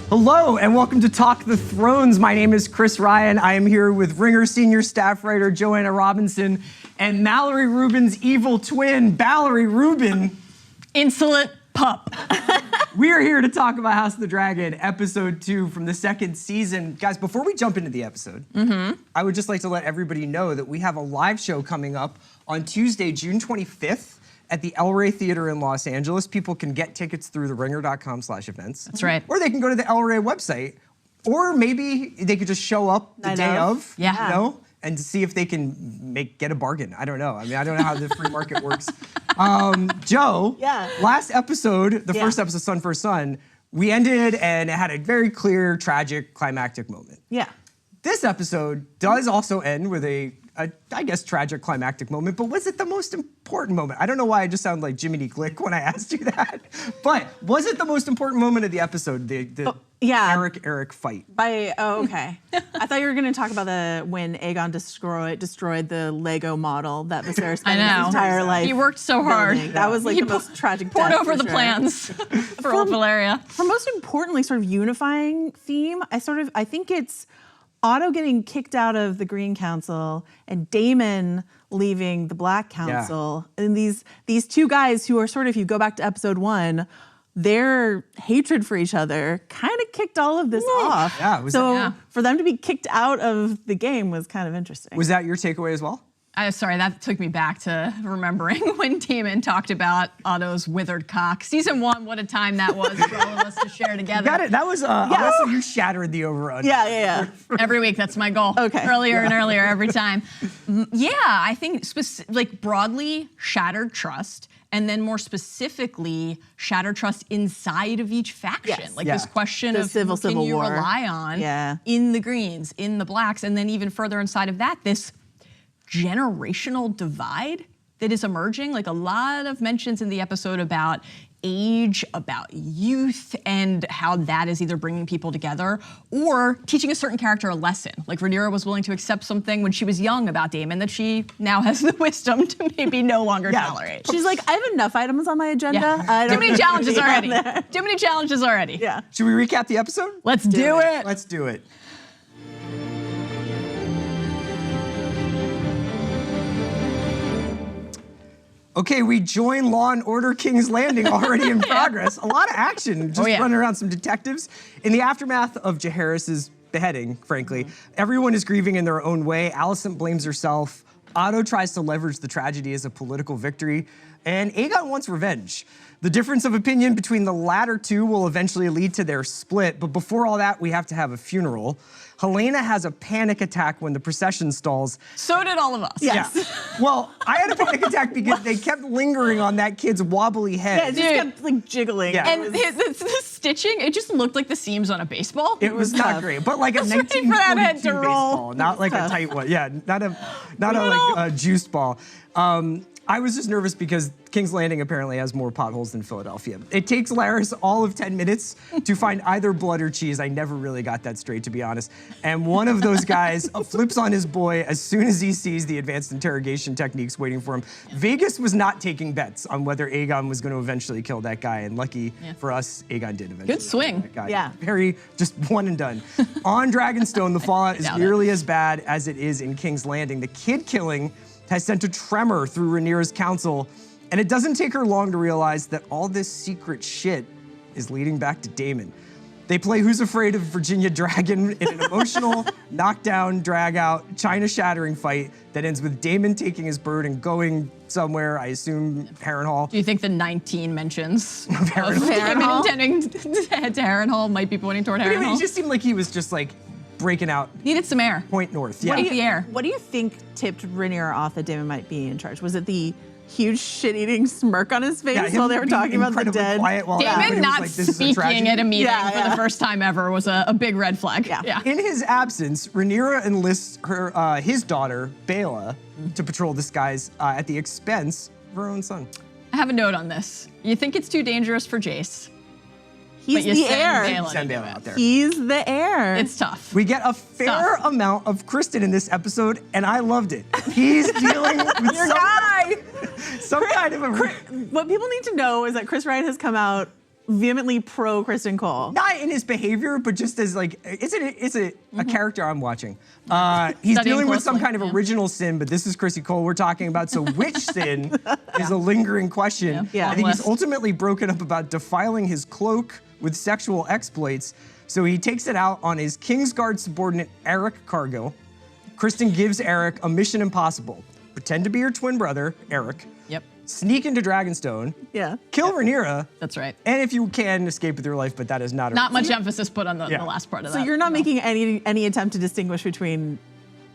Hello and welcome to Talk the Thrones. My name is Chris Ryan. I am here with Ringer senior staff writer Joanna Robinson and Mallory Rubin's evil twin, Mallory Rubin. Insolent pup. We are here to talk about House of the Dragon, episode 2 from the second season. Guys, before we jump into the episode, I would just like to let everybody know that we have a live show coming up on Tuesday, June 25th. At the El Rey Theater in Los Angeles. People can get tickets through theringer.com/events. That's right. Or they can go to the El Rey website. Or maybe they could just show up the day of, you know, and see if they can get a bargain. I don't know. I mean, I don't know how the free market works. Joe, last episode, the first episode, Son for Son, we ended and it had a very clear, tragic, climactic moment. Yeah. This episode does also end with a I guess, tragic climactic moment, but was it the most important moment? I don't know why I just sound like Jiminy Glick when I asked you that, but was it the most important moment of the episode, the Eric fight? Okay. I thought you were going to talk about when Aegon destroyed the Lego model that Viserys spent his entire life. He worked so hard. That was like the most tragic poured death over the plans for old Valeria. For most importantly, sort of unifying theme, I think it's Otto getting kicked out of the Green Council and Daemon leaving the Black Council. Yeah. And these two guys who are sort of, if you go back to episode 1, their hatred for each other kind of kicked all of this off. Yeah, for them to be kicked out of the game was kind of interesting. Was that your takeaway as well? Sorry, that took me back to remembering when Daemon talked about Otto's withered cock. Season 1, what a time that was for all of us to share together. Got it. That was, honestly, you shattered the over-under. Yeah. Every week, that's my goal. Okay. Earlier and earlier every time. Yeah, I think broadly shattered trust, and then more specifically, shattered trust inside of each faction. Yes. This question of who can you rely on in the Greens, in the Blacks, and then even further inside of that, this generational divide that is emerging. Like a lot of mentions in the episode about age, about youth, and how that is either bringing people together or teaching a certain character a lesson. Like Rhaenyra was willing to accept something when she was young about Daemon that she now has the wisdom to maybe no longer tolerate. She's like, I have enough items on my agenda. Yeah. Too many challenges already. Too many challenges already. Yeah. Should we recap the episode? Let's do it. Let's do it. Okay, we join Law and Order King's Landing already in progress. A lot of action, just running around some detectives. In the aftermath of Jaehaerys' beheading, frankly, everyone is grieving in their own way. Alicent blames herself. Otto tries to leverage the tragedy as a political victory. And Aegon wants revenge. The difference of opinion between the latter two will eventually lead to their split. But before all that, we have to have a funeral. Helena has a panic attack when the procession stalls. So did all of us. Yes. Yeah. Well, I had a panic attack because they kept lingering on that kid's wobbly head. Yeah, it just kept jiggling. Yeah. And the stitching, it just looked like the seams on a baseball. It was not great, but like a 1942 baseball, not like a tight one. Yeah, not a juiced ball. I was just nervous because King's Landing apparently has more potholes than Philadelphia. It takes Laris all of 10 minutes to find either blood or cheese. I never really got that straight, to be honest. And one of those guys flips on his boy as soon as he sees the advanced interrogation techniques waiting for him. Vegas was not taking bets on whether Aegon was going to eventually kill that guy, and lucky for us, Aegon did eventually. Good swing. Kill that guy. Yeah. Very, just one and done. On Dragonstone, the fallout is nearly as bad as it is in King's Landing. The kid killing has sent a tremor through Rhaenyra's council, and it doesn't take her long to realize that all this secret shit is leading back to Daemon. They play Who's Afraid of Virginia Dragon in an emotional, knockdown, drag-out, China-shattering fight that ends with Daemon taking his bird and going somewhere, I assume Harrenhal. Do you think the 19 mentions of Daemon intending to head to Harrenhal might be pointing toward Harrenhal? Anyway, it just seemed like he was just like breaking out. Needed some air. Point north. Yeah. Yeah. The air. What do you think tipped Rhaenyra off that Daemon might be in charge? Was it the huge shit-eating smirk on his face while they were talking about the dead? Daemon not speaking at a meeting for the first time ever was a big red flag. Yeah. In his absence, Rhaenyra enlists his daughter, Baela, to patrol the skies at the expense of her own son. I have a note on this. You think it's too dangerous for Jace. He's the heir. Send Baela out there. He's the heir. It's tough. We get a fair amount of Criston in this episode, and I loved it. He's dealing with some kind of a... What people need to know is that Chris Ryan has come out vehemently pro Criston Cole. Not in his behavior, but just as like, it's a character I'm watching. He's dealing with some kind of original sin, but this is Chrissy Cole we're talking about. So which sin is a lingering question. Yeah. I think he's ultimately broken up about defiling his cloak with sexual exploits. So he takes it out on his Kingsguard subordinate, Eric Cargill. Criston gives Eric a mission impossible. Pretend to be your twin brother, Eric. Yep. Sneak into Dragonstone. Yeah. Kill Rhaenyra. That's right. And if you can, escape with your life, but that is not much emphasis put on the last part of that. So you're not making any attempt to distinguish between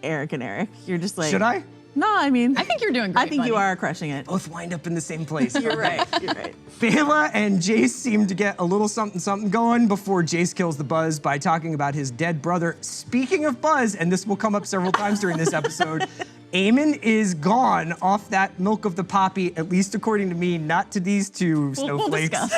Eric and Eric. You're just like... Should I? No, I mean... I think you're doing great, I think buddy. you are crushing it. Both wind up in the same place. You're right. You're right. Baela and Jace seem to get a little something going before Jace kills the Buzz by talking about his dead brother. Speaking of Buzz, and this will come up several times during this episode, Aemond is gone off that milk of the poppy, at least according to me, not to these two snowflakes. We'll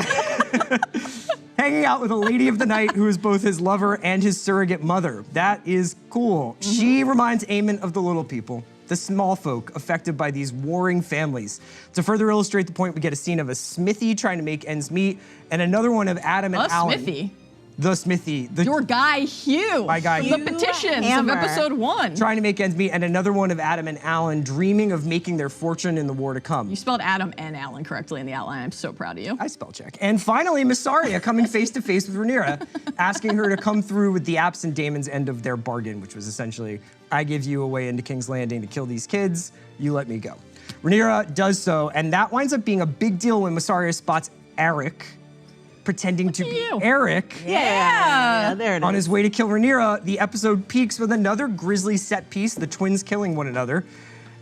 discuss. Hanging out with a lady of the night who is both his lover and his surrogate mother. That is cool. She reminds Aemond of the little people, the small folk affected by these warring families. To further illustrate the point, we get a scene of a smithy trying to make ends meet, and another one of Adam and Alan. Smithy? The smithy. Your guy, Hugh. My guy, Hugh. The petitions Hammer. of episode 1. Trying to make ends meet, and another one of Adam and Alan dreaming of making their fortune in the war to come. You spelled Adam and Alan correctly in the outline. I'm so proud of you. I spell check. And finally, Miss Arya coming face to face with Rhaenyra, asking her to come through with the absent Daemon's end of their bargain, which was essentially, I give you a way into King's Landing to kill these kids, you let me go. Rhaenyra does so, and that winds up being a big deal when Miss Arya spots Eric pretending to be Eric. Yeah, there it is. On his way to kill Rhaenyra, the episode peaks with another grisly set piece, the twins killing one another,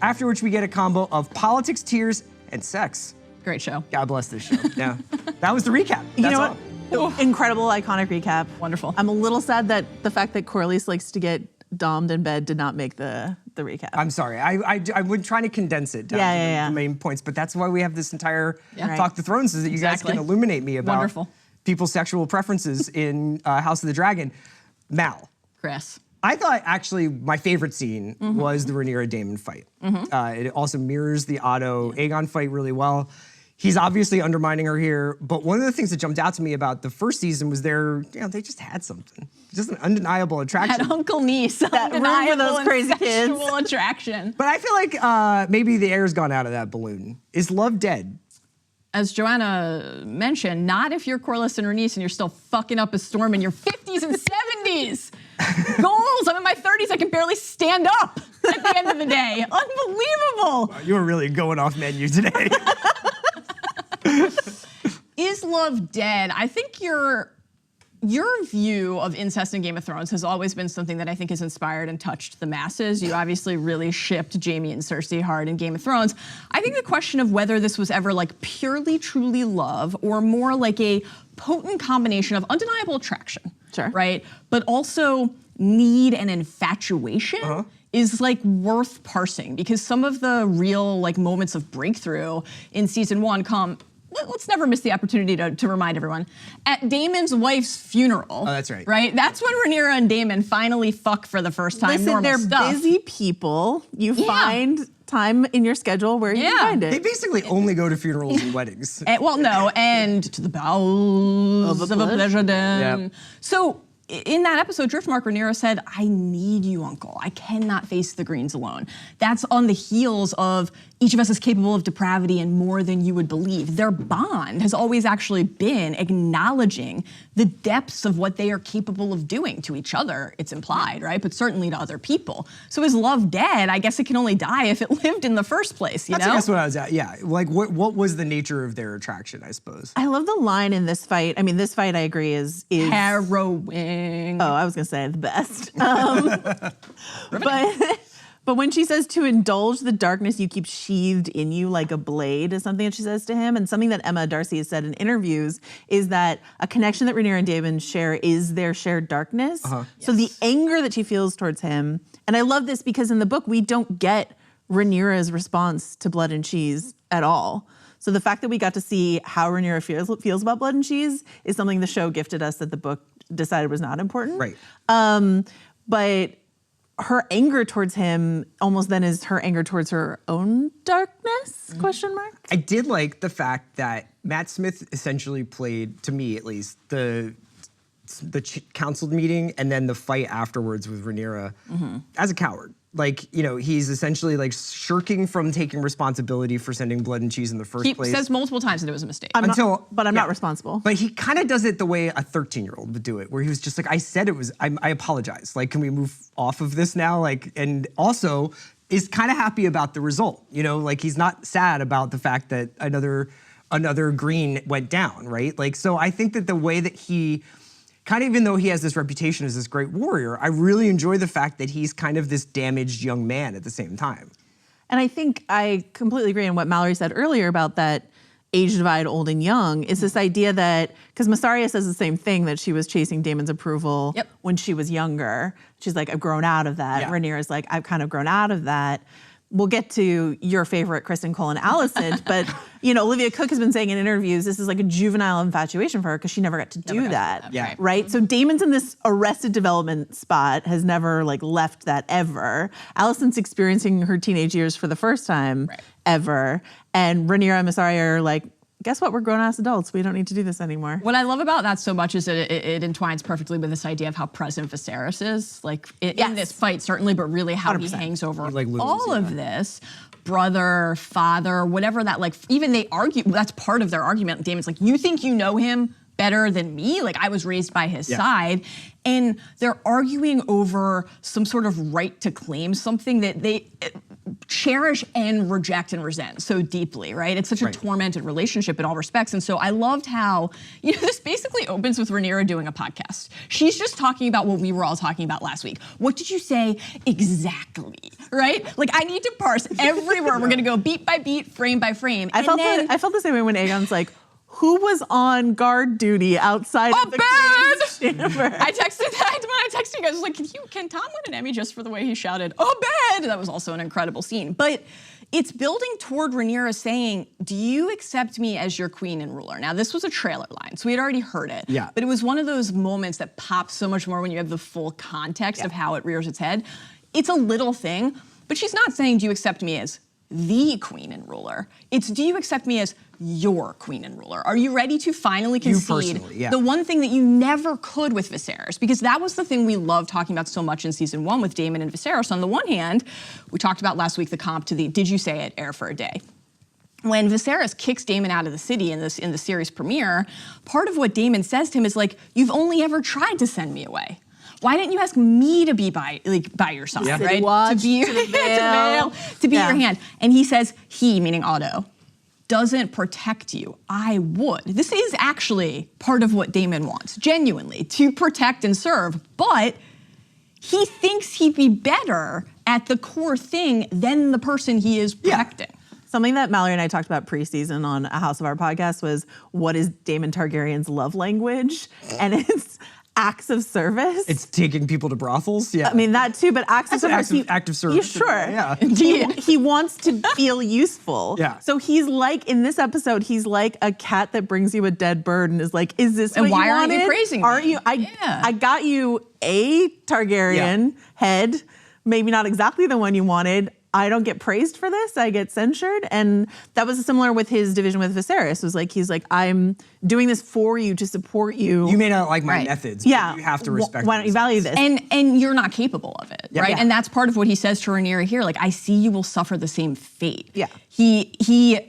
after which we get a combo of politics, tears, and sex. Great show. God bless this show. Yeah. That was the recap. You That's know all. what? Incredible, iconic recap. Wonderful. I'm a little sad that the fact that Corrales likes to get dommed in bed did not make the recap. I'm sorry. I would try to condense it down to the main points, but that's why we have this entire Talk the Thrones, is that you guys can illuminate me about people's sexual preferences in House of the Dragon. Mal. Chris. I thought actually my favorite scene was the Rhaenyra Daemon fight. It also mirrors the Otto Aegon fight really well. He's obviously undermining her here, but one of the things that jumped out to me about the first season was they just had something. Just an undeniable attraction. Had uncle niece, that room for those crazy kids. Sexual attraction. But I feel like maybe the air's gone out of that balloon. Is love dead? As Joanna mentioned, not if you're Corlys and Rhaenys and you're still fucking up a storm in your 50s and 70s. Goals, I'm in my 30s, I can barely stand up at the end of the day. Unbelievable. Wow, you were really going off menu today. Is love dead? I think your view of incest in Game of Thrones has always been something that I think has inspired and touched the masses. You obviously really shipped Jaime and Cersei hard in Game of Thrones. I think the question of whether this was ever like purely, truly love or more like a potent combination of undeniable attraction, right? But also need and infatuation is like worth parsing, because some of the real like moments of breakthrough in season 1 come, let's never miss the opportunity to remind everyone, at Daemon's wife's funeral. Oh, that's right. Right? That's when Rhaenyra and Daemon finally fuck for the first time. Listen, they're busy people. You find time in your schedule where you find it. They basically only go to funerals and weddings. And to the bowels of a pleasure den. Yep. So in that episode, Driftmark Rhaenyra said, I need you, uncle. I cannot face the Greens alone. That's on the heels of each of us is capable of depravity and more than you would believe. Their bond has always actually been acknowledging the depths of what they are capable of doing to each other, it's implied, right? But certainly to other people. So is love dead? I guess it can only die if it lived in the first place, you know? That's what I was at, yeah. Like, what was the nature of their attraction, I suppose? I love the line in this fight. I mean, this fight, I agree, is harrowing. Oh, I was gonna say the best. But when she says to indulge the darkness you keep sheathed in you like a blade is something that she says to him. And something that Emma Darcy has said in interviews is that a connection that Rhaenyra and Daemon share is their shared darkness. So the anger that she feels towards him, and I love this because in the book we don't get Rhaenyra's response to Blood and Cheese at all. So the fact that we got to see how Rhaenyra feels about Blood and Cheese is something the show gifted us that the book decided was not important. Right. But her anger towards him almost then is her anger towards her own darkness, question mark? I did like the fact that Matt Smith essentially played, to me at least, the council meeting and then the fight afterwards with Rhaenyra as a coward. Like, you know, he's essentially like shirking from taking responsibility for sending blood and cheese in the first place. He says multiple times that it was a mistake. I'm not responsible. But he kind of does it the way a 13-year-old would do it, where he was just like, I said it was, I apologize. Like, can we move off of this now? Like, and also is kind of happy about the result. You know, like he's not sad about the fact that another green went down, right? Like, so I think that the way that he, kind of even though he has this reputation as this great warrior, I really enjoy the fact that he's kind of this damaged young man at the same time. And I think I completely agree on what Mallory said earlier about that age divide, old and young, is this idea that, because Massaria says the same thing, that she was chasing Daemon's approval when she was younger. She's like, I've grown out of that. Yeah. Rhaenyra's like, I've kind of grown out of that. We'll get to your favorite Criston, Cole, and Alicent, but you know, Olivia Cook has been saying in interviews this is like a juvenile infatuation for her because she never got to do that. Yeah. Right? So Daemon's in this Arrested Development spot, has never like left that ever. Alicent's experiencing her teenage years for the first time ever, and Rhaenyra and Massaria are like, guess what? We're grown-ass adults. We don't need to do this anymore. What I love about that so much is that it entwines perfectly with this idea of how present Viserys is. Like, in this fight, certainly, but really how 100%. He hangs over all of this. Brother, father, whatever that, like, even they argue, that's part of their argument. Daemon's like, you think you know him better than me? Like, I was raised by his side. And they're arguing over some sort of right to claim something that they cherish and reject and resent so deeply, right? It's such a tormented relationship in all respects. And so I loved how, you know, this basically opens with Rhaenyra doing a podcast. She's just talking about what we were all talking about last week. What did you say exactly, right? Like, I need to parse every word. We're gonna go beat by beat, frame by frame. I felt the same way when Aegon's like, who was on guard duty outside of the Queen's chamber? I texted that when I texted you guys. I was like, can Tom win an Emmy just for the way he shouted, "Oh, bad!" That was also an incredible scene. But it's building toward Rhaenyra saying, do you accept me as your queen and ruler? Now, this was a trailer line, so we had already heard it. Yeah. But it was one of those moments that pops so much more when you have the full context of how it rears its head. It's a little thing, but she's not saying, do you accept me as the queen and ruler? It's, do you accept me as your queen and ruler? Are you ready to finally concede the one thing that you never could with Viserys? Because that was the thing we loved talking about so much in season 1 with Daemon and Viserys. On the one hand, we talked about last week the comp to the Did You Say It air for a day. When Viserys kicks Daemon out of the city in the series premiere, part of what Daemon says to him is like, you've only ever tried to send me away. Why didn't you ask me to be by your side, right? Watch, to be your hand. And he says, he, meaning Otto, doesn't protect you. I would. This is actually part of what Daemon wants, genuinely, to protect and serve. But he thinks he'd be better at the core thing than the person he is protecting. Something that Mallory and I talked about pre-season on A House of Our podcast was, what is Daemon Targaryen's love language? And it's acts of service. It's taking people to brothels. Yeah, I mean that too, but acts of service. Active service. Sure. Yeah. He wants to feel useful. Yeah. So he's like, in this episode, he's like a cat that brings you a dead bird and is like, "Is this what you wanted? And why aren't you praising me? Aren't you? I got you a Targaryen head, maybe not exactly the one you wanted. I don't get praised for this. I get censured." And that was similar with his division with Viserys. It was like, he's like, I'm doing this for you to support you. You may not like my methods, but you have to respect Why don't you value this? And you're not capable of it, right? And that's part of what he says to Rhaenyra here. Like, I see you will suffer the same fate. Yeah. He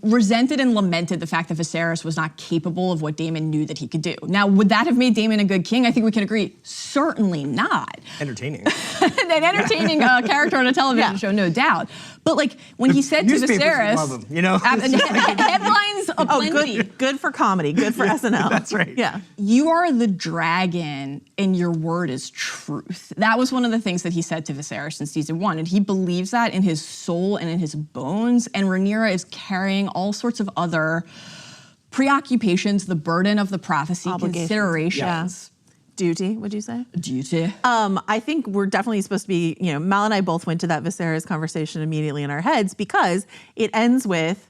resented and lamented the fact that Viserys was not capable of what Daemon knew that he could do. Now, would that have made Daemon a good king? I think we can agree, certainly not. Entertaining. An entertaining character on a television show, no doubt. But like, when he said to Viserys, love him, you know? Headlines aplenty. Good for comedy, good for SNL. That's right. Yeah. You are the dragon and your word is truth. That was one of the things that he said to Viserys in season 1, and he believes that in his soul and in his bones, and Rhaenyra is carrying all sorts of other preoccupations, the burden of the prophecy, considerations. Duty, would you say? Duty. I think we're definitely supposed to be, you know, Mal and I both went to that Viserys conversation immediately in our heads because it ends with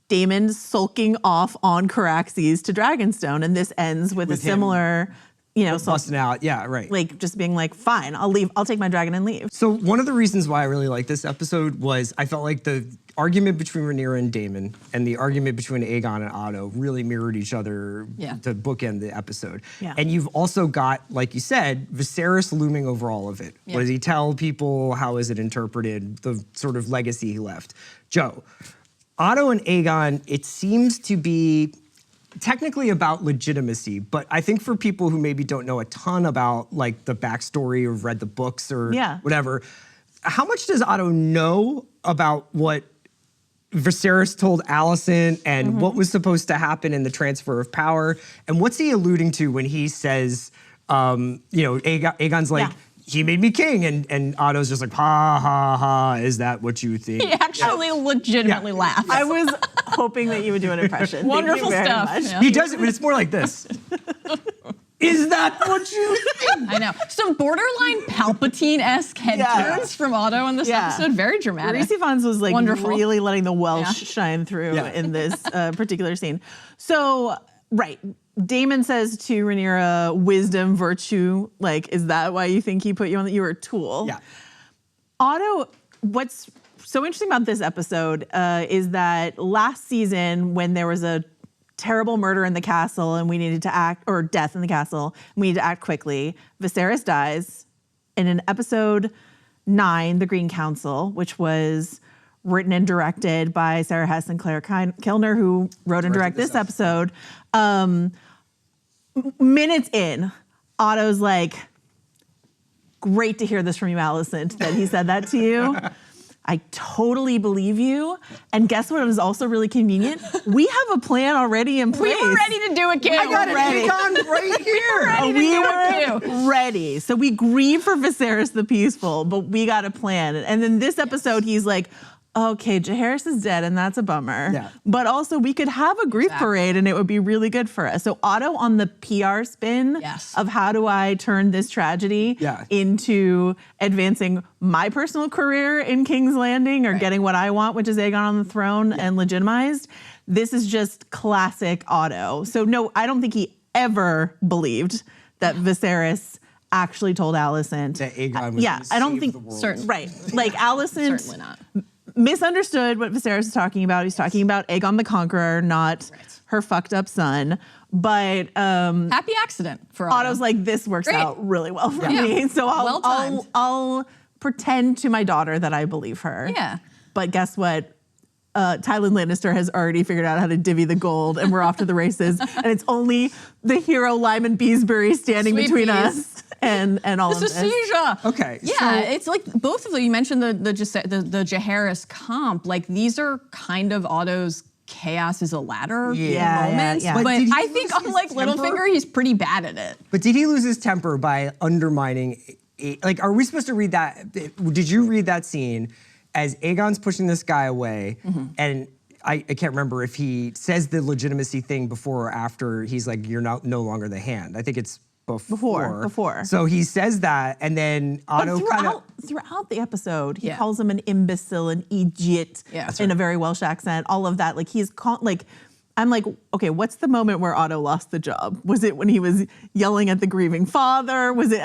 Daemon sulking off on Caraxes to Dragonstone, and this ends with a similar so busting out. Yeah, right. Like just being like, fine, I'll leave. I'll take my dragon and leave. So one of the reasons why I really like this episode was I felt like the argument between Rhaenyra and Daemon and the argument between Aegon and Otto really mirrored each other to bookend the episode. Yeah. And you've also got, like you said, Viserys looming over all of it. What does he tell people? How is it interpreted? The sort of legacy he left. Joe, Otto and Aegon, it seems to be technically about legitimacy, but I think for people who maybe don't know a ton about like the backstory or read the books or whatever, how much does Otto know about what Viserys told Alicent and what was supposed to happen in the transfer of power? And what's he alluding to when he says, Aegon's like, he made me king, and Otto's just like, ha, ha, ha, is that what you think? He actually legitimately laughed. I was hoping that you would do an impression. Wonderful stuff. Yeah. He does it, but it's more like this. Is that what you think? I know. Some borderline Palpatine-esque head turns from Otto in this episode. Very dramatic. Rhys Ifans was like really letting the Welsh shine through in this particular scene. So, Daemon says to Rhaenyra, wisdom, virtue, like, is that why you think he put you on you were a tool? Yeah. Otto, what's so interesting about this episode is that last season when there was a terrible murder in the castle and we needed to act, or death in the castle, we needed to act quickly, Viserys dies. And in episode 9, The Green Council, which was written and directed by Sarah Hess and Claire Kilner, who wrote and directed this episode. Minutes in, Otto's like, great to hear this from you, Alicent, that he said that to you. I totally believe you. And guess what was also really convenient? We have a plan already in place. We were ready to do it, Kim. I got it Aegon right here. We were ready. So we grieve for Viserys the Peaceful, but we got a plan. And then this episode, he's like, okay, Jaehaerys is dead, and that's a bummer. Yeah. But also, we could have a grief parade, and it would be really good for us. So Otto on the PR spin of how do I turn this tragedy into advancing my personal career in King's Landing or getting what I want, which is Aegon on the throne and legitimized. This is just classic Otto. So no, I don't think he ever believed that Viserys actually told Alicent. That Aegon was I don't think, certainly. Right. Like Alicent. Certainly not. Misunderstood what Viserys is talking about. He's talking about Aegon the Conqueror, not her fucked up son. But happy accident for Otto. Otto's like, this works out really well for me. So I'll pretend to my daughter that I believe her. Yeah. But guess what? Tywin Lannister has already figured out how to divvy the gold, and we're off to the races. And it's only the hero Lyman Beesbury standing between us and all of this. This is Seizure. Okay. Yeah, it's like both of them. You mentioned the Jaehaerys comp. Like these are kind of Otto's chaos is a ladder moments. Yeah. But I think unlike Littlefinger, he's pretty bad at it. But did he lose his temper by undermining? Like, are we supposed to read that? Did you read that scene as Aegon's pushing this guy away, and I can't remember if he says the legitimacy thing before or after he's like, you're no longer the hand. I think it's before. So he says that, and then Otto throughout the episode, he calls him an imbecile, an idiot, in a very Welsh accent, all of that. Like I'm like, okay, what's the moment where Otto lost the job? Was it when he was yelling at the grieving father? Was it,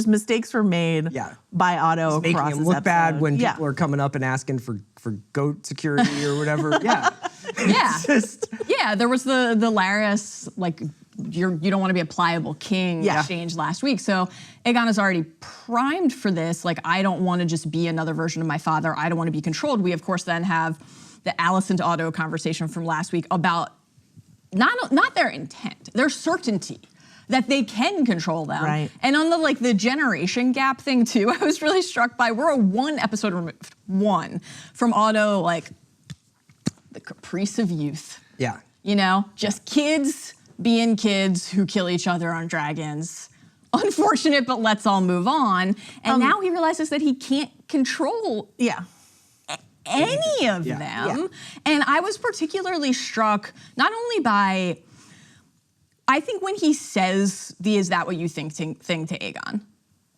mistakes were made by Otto across this episode. Making him look bad when people are coming up and asking for goat security or whatever. There was the Larys, like, you don't want to be a pliable king exchange last week. So Aegon is already primed for this. Like, I don't want to just be another version of my father. I don't want to be controlled. We, of course, then have the Alicent Otto conversation from last week about not their intent, their certainty that they can control them. Right. And on the generation gap thing too, I was really struck by, we're one episode removed from Otto, like the caprice of youth. Yeah. Just kids being kids who kill each other on dragons. Unfortunate, but let's all move on. And now he realizes that he can't control any of them. Yeah. And I was particularly struck not only by, I think when he says the "is that what you think" thing to Aegon,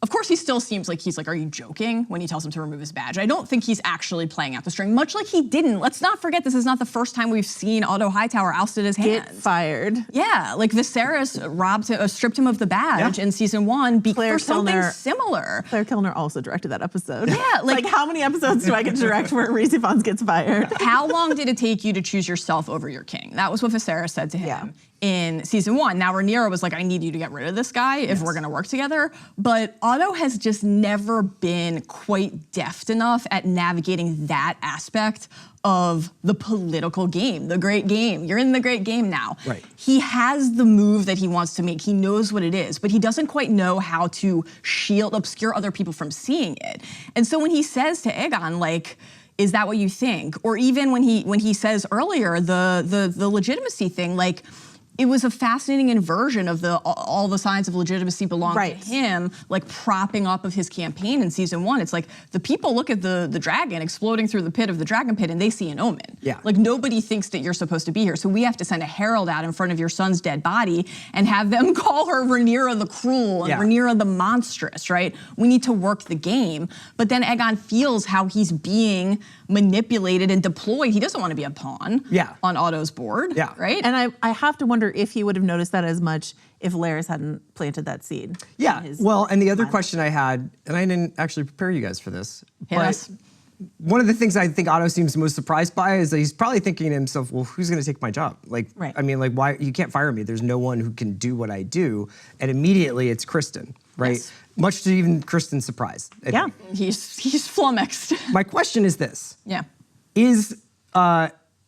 Of course, he still seems like he's like, are you joking when he tells him to remove his badge? I don't think he's actually playing out the string, much like he didn't. Let's not forget, this is not the first time we've seen Otto Hightower ousted his hands. Get fired. Yeah, like Viserys stripped him of the badge in season 1 for something similar. Claire Kilner also directed that episode. Yeah, like how many episodes do I get to direct where Rhys Ifans gets fired? How long did it take you to choose yourself over your king? That was what Viserys said to him in season 1. Now Rhaenyra was like, I need you to get rid of this guy if we're gonna work together. But Otto has just never been quite deft enough at navigating that aspect of the political game, the great game. You're in the great game now. Right. He has the move that he wants to make. He knows what it is, but he doesn't quite know how to obscure other people from seeing it. And so when he says to Aegon, like, is that what you think? Or even when he says earlier the legitimacy thing, like, it was a fascinating inversion of all the signs of legitimacy belong to him, like propping up of his campaign in season 1. It's like the people look at the dragon exploding through the pit of the dragon pit and they see an omen. Yeah. Like nobody thinks that you're supposed to be here. So we have to send a herald out in front of your son's dead body and have them call her Rhaenyra the cruel and Rhaenyra the monstrous, right? We need to work the game. But then Aegon feels how he's being manipulated and deployed. He doesn't want to be a pawn on Otto's board, right? And I have to wonder if he would have noticed that as much if Larys hadn't planted that seed. Yeah, well, and the other question I had, and I didn't actually prepare you guys for this, but one of the things I think Otto seems most surprised by is that he's probably thinking to himself, well, who's gonna take my job? Like, I mean, like, why, you can't fire me. There's no one who can do what I do. And immediately it's Criston, right? Yes. Much to even Criston's surprise. Yeah, he's flummoxed. My question is this. Yeah. Is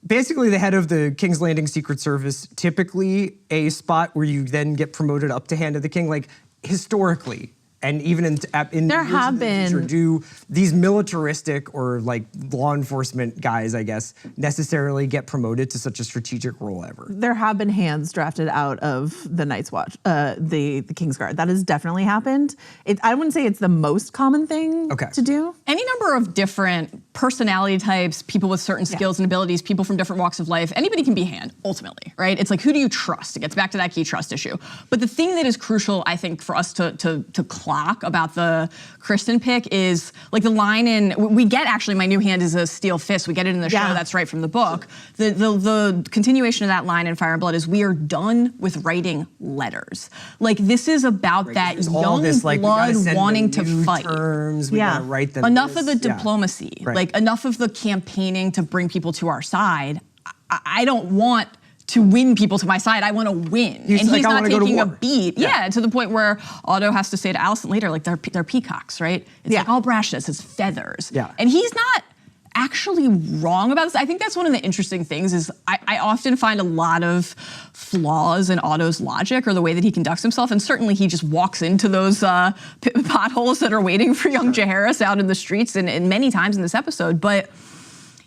basically the head of the King's Landing Secret Service typically a spot where you then get promoted up to Hand of the King? Like, historically, and even in there have been, do these militaristic or like law enforcement guys, I guess, necessarily get promoted to such a strategic role ever? There have been hands drafted out of the Night's Watch, the Kingsguard. That has definitely happened. I wouldn't say it's the most common thing to do. Any number of different personality types, people with certain skills and abilities, people from different walks of life, anybody can be hand, ultimately, right? It's like, who do you trust? It gets back to that key trust issue. But the thing that is crucial, I think, for us to clock about the Criston pick is like the line in, we get actually, my new hand is a steel fist. We get it in the show, that's right from the book. The continuation of that line in Fire and Blood is, we are done with writing letters. Like, this is about that young blood wanting to fight. We gotta write them enough of the diplomacy, like enough of the campaigning to bring people to our side. I don't want to win people to my side. I want to win. And he's not taking a beat. Yeah, to the point where Otto has to say to Alicent later, like, they're peacocks, right? It's like all brashness is feathers. And he's not actually wrong about this. I think that's one of the interesting things is I often find a lot of flaws in Otto's logic or the way that he conducts himself, and certainly he just walks into those potholes that are waiting for young Jaehaerys out in the streets and many times in this episode, but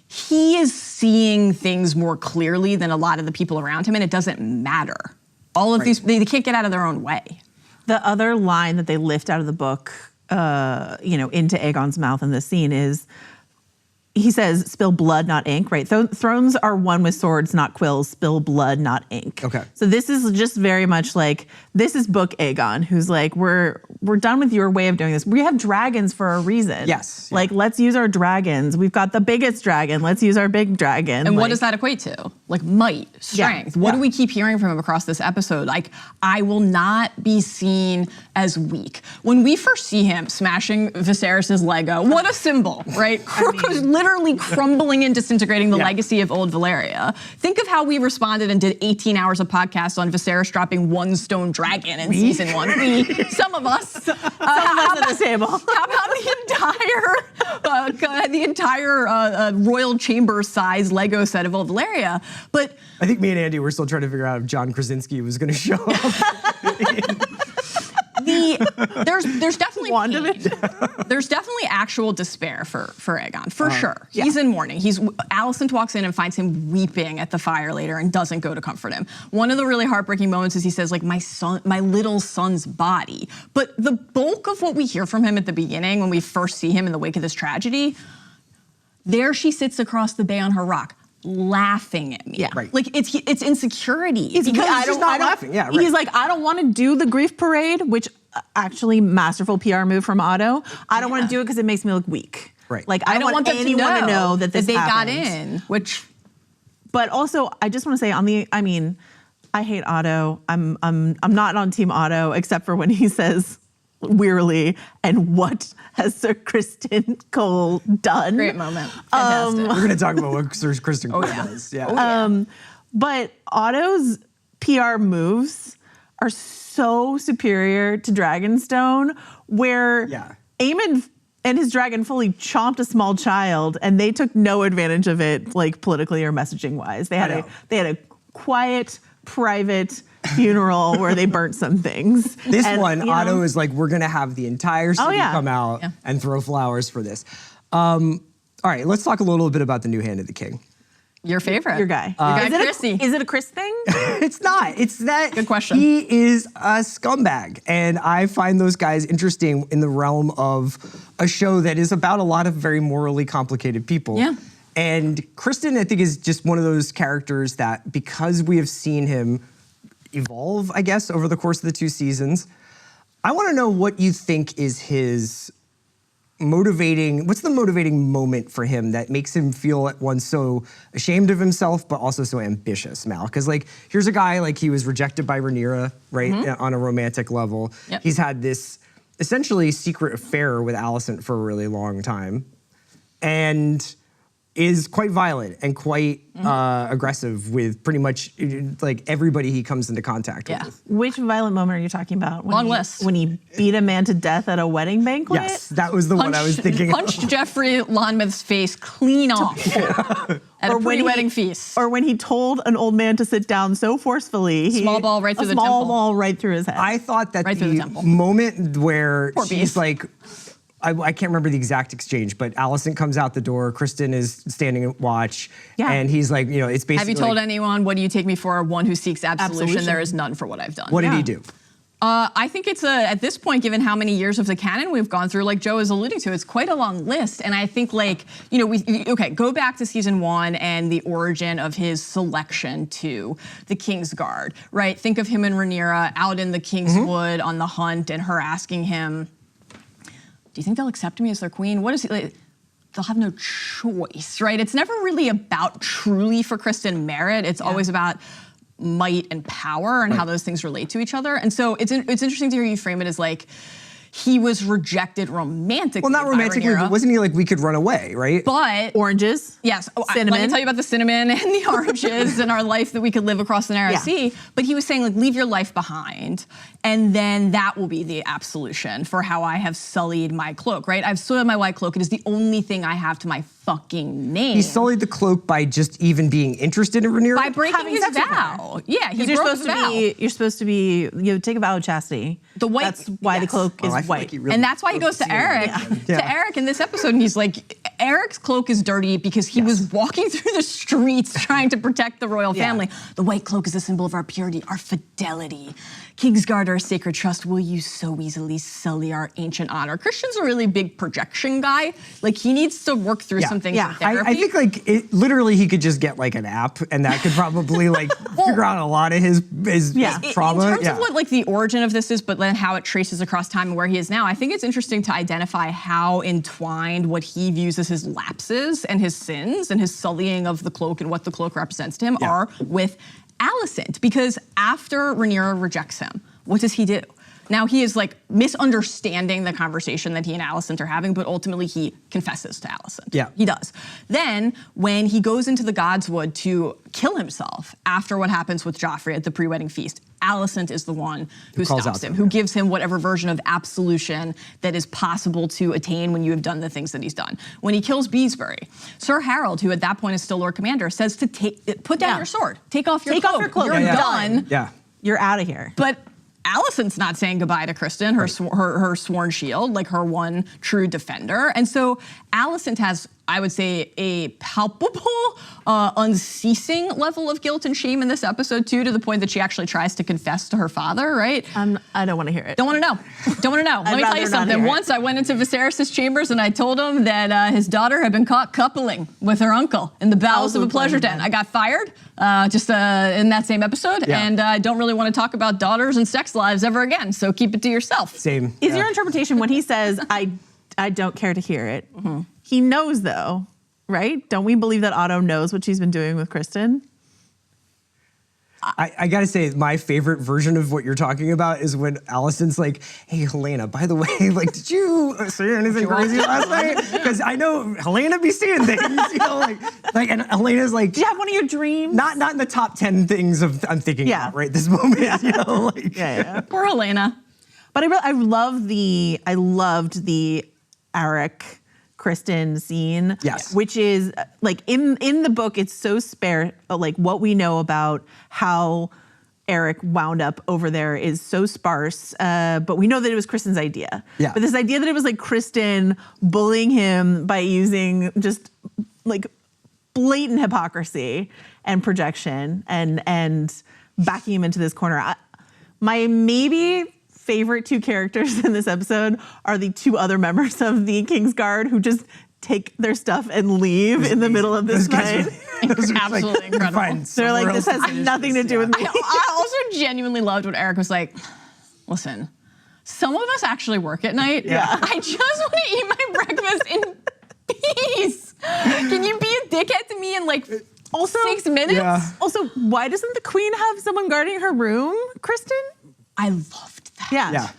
he is seeing things more clearly than a lot of the people around him, and it doesn't matter. All of these, they can't get out of their own way. The other line that they lift out of the book, into Aegon's mouth in this scene is, he says, spill blood, not ink, right? Thrones are won with swords, not quills. Spill blood, not ink. Okay. So this is just very much like, this is book Aegon, who's like, we're done with your way of doing this. We have dragons for a reason. Yes. Like, let's use our dragons. We've got the biggest dragon. Let's use our big dragon. And what does that equate to? Like might, strength. What do we keep hearing from him across this episode? Like, I will not be seen as weak. When we first see him smashing Viserys' Lego, what a symbol, right? Literally crumbling and disintegrating the legacy of old Valyria. Think of how we responded and did 18 hours of podcasts on Viserys dropping one stone dragon in season 1. Some of us. Some of us at the table. How about the entire royal chamber size Lego set of old Valyria? But I think me and Andy were still trying to figure out if John Krasinski was going to show up. There's definitely pain. There's definitely actual despair for Aegon, for sure. He's in mourning. Alicent walks in and finds him weeping at the fire later and doesn't go to comfort him. One of the really heartbreaking moments is he says, like, my little son's body. But the bulk of what we hear from him at the beginning, when we first see him in the wake of this tragedy, there she sits across the bay on her rock, laughing at me. Yeah. Right. Like, it's insecurity. He's not laughing. Yeah, right. He's like, I don't want to do the grief parade, which actually masterful PR move from Otto. I don't want to do it because it makes me look weak. Right. Like I don't want anyone to know that this they happened. got in, which. But also, I just want to say I hate Otto. I'm not on Team Otto except for when he says wearily, and what has Sir Criston Cole done? Great moment. Fantastic. We're going to talk about what Sir Criston Cole does. Yeah. But Otto's PR moves are so superior to Dragonstone, where Aemond and his dragon fully chomped a small child, and they took no advantage of it, like politically or messaging wise. They had a quiet, private funeral where they burnt some things. This one, Otto is like, we're gonna have the entire city come out and throw flowers for this. All right, let's talk a little bit about the new Hand of the King. Your favorite. Your guy. Is it a Chris thing? It's not. It's that Good question. He is a scumbag. And I find those guys interesting in the realm of a show that is about a lot of very morally complicated people. Yeah. And Criston, I think, is just one of those characters that, because we have seen him evolve, I guess, over the course of the 2 seasons, I want to know what you think is his what's the motivating moment for him that makes him feel at once so ashamed of himself, but also so ambitious, Mal? Because like, here's a guy, like he was rejected by Rhaenyra, right, on a romantic level. Yep. He's had this essentially secret affair with Alicent for a really long time, and is quite violent and quite aggressive with pretty much like everybody he comes into contact with. Which violent moment are you talking about? Long list. When he beat a man to death at a wedding banquet? Yes, that was the one I was thinking of. Punched Jeffrey Lonmouth's face clean off at a pre-wedding feast. Or when he told an old man to sit down so forcefully. Small ball right through the temple. Small ball right through his head. I thought that the moment where she's like, I can't remember the exact exchange, but Alicent comes out the door, Criston is standing at watch, and he's like, it's basically. Have you told anyone, what do you take me for? One who seeks absolution. There is none for what I've done. What did he do? I think it's at this point, given how many years of the canon we've gone through, like Joe is alluding to, it's quite a long list. And I think go back to season 1 and the origin of his selection to the King's Guard, right? Think of him and Rhaenyra out in the King's Wood on the hunt, and her asking him, do you think they'll accept me as their queen? What is he like? They'll have no choice, right? It's never really about truly for Criston merit. It's always about might and power and how those things relate to each other. And so it's interesting to hear you frame it as like, he was rejected romantically. Well, not romantically, but wasn't he like, we could run away, right? But oranges. Yes. Cinnamon. Let me tell you about the cinnamon and the oranges and our life that we could live across the narrow sea. But he was saying, like, leave your life behind, and then that will be the absolution for how I have sullied my cloak, right? I've soiled my white cloak. It is the only thing I have to my fucking name. He sullied the cloak by just even being interested in Rhaenyra? By breaking his vow. Yeah, he broke his vow. You're supposed to be, take a vow of chastity. The white. That's why the cloak is white. Like really, and that's why he goes to Eric, to Eric in this episode, and he's like, Eric's cloak is dirty because he was walking through the streets trying to protect the royal family. The white cloak is a symbol of our purity, our fidelity. Kingsguard, our sacred trust, will you so easily sully our ancient honor? Christian's a really big projection guy. Like, he needs to work through some things in therapy. I think like literally he could just get like an app, and that could probably like figure out a lot of his trauma. In terms of what like the origin of this is, but then how it traces across time and where he is now, I think it's interesting to identify how entwined what he views as his lapses and his sins and his sullying of the cloak and what the cloak represents to him are with Alicent. Because after Rhaenyra rejects him, what does he do? Now he is like misunderstanding the conversation that he and Alicent are having, but ultimately he confesses to Alicent. Yeah. He does. Then when he goes into the Godswood to kill himself after what happens with Joffrey at the pre-wedding feast, Alicent is the one who stops him, who gives him whatever version of absolution that is possible to attain when you have done the things that he's done. When he kills Beesbury, Sir Harold, who at that point is still Lord Commander, says to put down your sword, take off your cloak. You're done. Yeah. You're out of here. But Alicent's not saying goodbye to Criston, her sworn shield, like her one true defender. And so Alicent has I would say, a palpable, unceasing level of guilt and shame in this episode too, to the point that she actually tries to confess to her father, right? I don't want to hear it. Don't want to know. Don't want to know. Let me tell you something. Once I went into Viserys' chambers and I told him that his daughter had been caught coupling with her uncle in the bowels of a pleasure den. I got fired just in that same episode, and I don't really want to talk about daughters and sex lives ever again, so keep it to yourself. Same. Is your interpretation when he says, I don't care to hear it, he knows though, right? Don't we believe that Otto knows what she's been doing with Criston? I gotta say, my favorite version of what you're talking about is when Alicent's like, "Hey, Helena, by the way, like, did you say anything crazy last night? Because I know Helena be seeing things, you know, like, and Helena's like, did you have one of your dreams? Not in the top 10 things I'm thinking about right this moment, you know, like, Poor Helena. But I loved the Eric Criston scene, which is like in the book, it's so spare. Like what we know about how Eric wound up over there is so sparse, but we know that it was Criston's idea. But this idea that it was like Criston bullying him by using just like blatant hypocrisy and projection and backing him into this corner. My maybe favorite two characters in this episode are the two other members of the Kingsguard who just take their stuff and leave in the middle of this fight. Absolutely incredible. They're like, this has nothing to do with me. I also genuinely loved when Eric was like, listen, some of us actually work at night. I just want to eat my breakfast in peace. Can you be a dickhead to me in like 6 minutes? Also, why doesn't the queen have someone guarding her room, Criston? I loved that.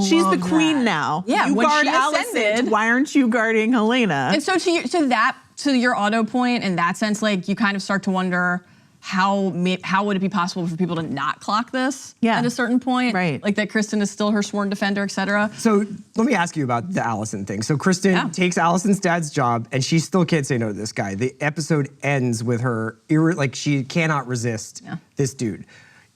She's the queen now. You when guard she ascended, Alicent. Why aren't you guarding Helena? And so to your Otto point, in that sense, like you kind of start to wonder how would it be possible for people to not clock this at a certain point? Right. Like that Criston is still her sworn defender, et cetera. So let me ask you about the Alicent thing. So Criston takes Alicent's dad's job and she still can't say no to this guy. The episode ends with her, like she cannot resist this dude.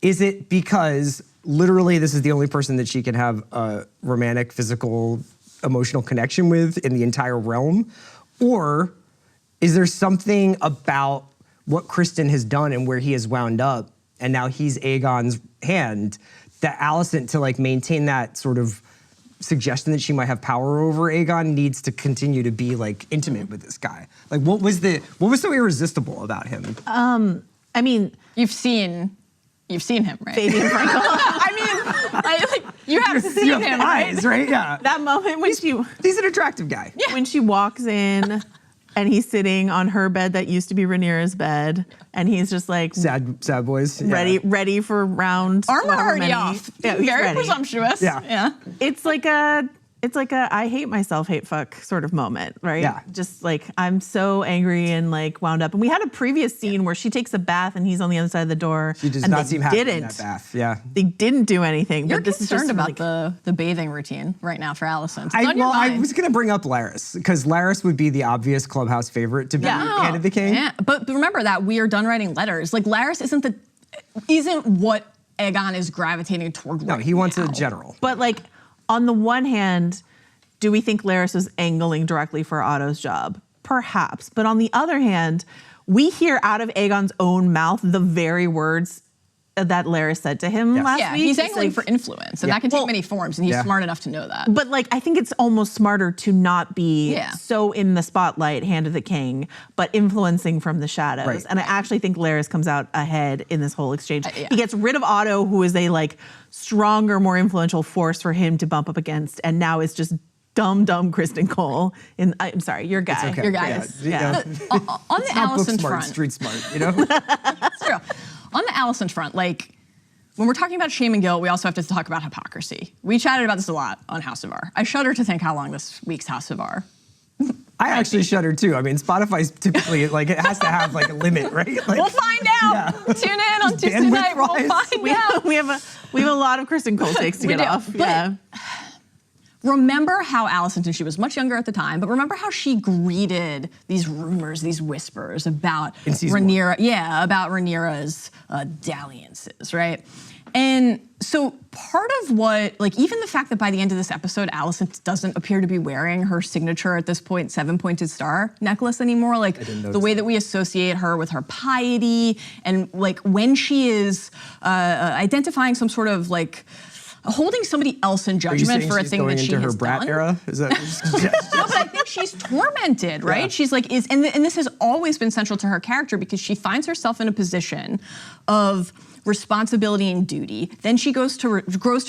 Is it because literally this is the only person that she can have a romantic, physical, emotional connection with in the entire realm? Or is there something about what Criston has done and where he has wound up, and now he's Aegon's hand, that Alicent, to like maintain that sort of suggestion that she might have power over Aegon, needs to continue to be like intimate with this guy? Like what was so irresistible about him? I mean, you've seen him, right? Fabian Frankel. I mean, you have seen him, eyes, right? Yeah. That moment when he's an attractive guy. When she walks in and he's sitting on her bed that used to be Rhaenyra's bed, and he's just like sad boys, ready for round armor already off. Yeah, very presumptuous. Yeah. It's like a I hate myself, hate fuck sort of moment, right? Yeah. Just like I'm so angry and like wound up. And we had a previous scene where she takes a bath and he's on the other side of the door. She does not seem happy in that bath. Yeah. They didn't do anything. You're but this concerned is just about the bathing routine right now for Alicent. I was going to bring up Larys, because Larys would be the obvious clubhouse favorite to be hand of the king. Yeah, but remember that we are done writing letters. Like Larys isn't what Aegon is gravitating toward. No, he wants a general. But like on the one hand, do we think Larys was angling directly for Otto's job? Perhaps. But on the other hand, we hear out of Aegon's own mouth the very words that Larys said to him last week. He's angling for influence, and that can take many forms, and he's smart enough to know that. But like, I think it's almost smarter to not be so in the spotlight, hand of the king, but influencing from the shadows. Right. And I actually think Larys comes out ahead in this whole exchange. He gets rid of Otto, who is a like stronger, more influential force for him to bump up against, and now it's just dumb Criston Cole. I'm sorry, your guy. It's okay. Your guy. On the Alicent front. Street smart, you know? It's true. On the Alicent front, like, when we're talking about shame and guilt, we also have to talk about hypocrisy. We chatted about this a lot on House of R. I shudder to think how long this week's House of R. I actually shudder too. I mean, Spotify's typically, like, it has to have, like, a limit, right? Like, we'll find out. Tune in on Tuesday night. We'll find out. We have a lot of Criston Cole takes to get off. But remember how Alicent, and she was much younger at the time, but remember how she greeted these rumors, these whispers about Rhaenyra, about Rhaenyra's dalliances, right? And so part of what, like even the fact that by the end of this episode, Alicent doesn't appear to be wearing her signature at this point, 7-pointed star necklace anymore, like the way that we associate her with her piety and like when she is identifying some sort of like, holding somebody else in judgment for a thing that she has done. Are you saying she's going into her brat era? Is that? No, but I think she's tormented, right? Yeah. She's like, and this has always been central to her character because she finds herself in a position of responsibility and duty. Then she grows to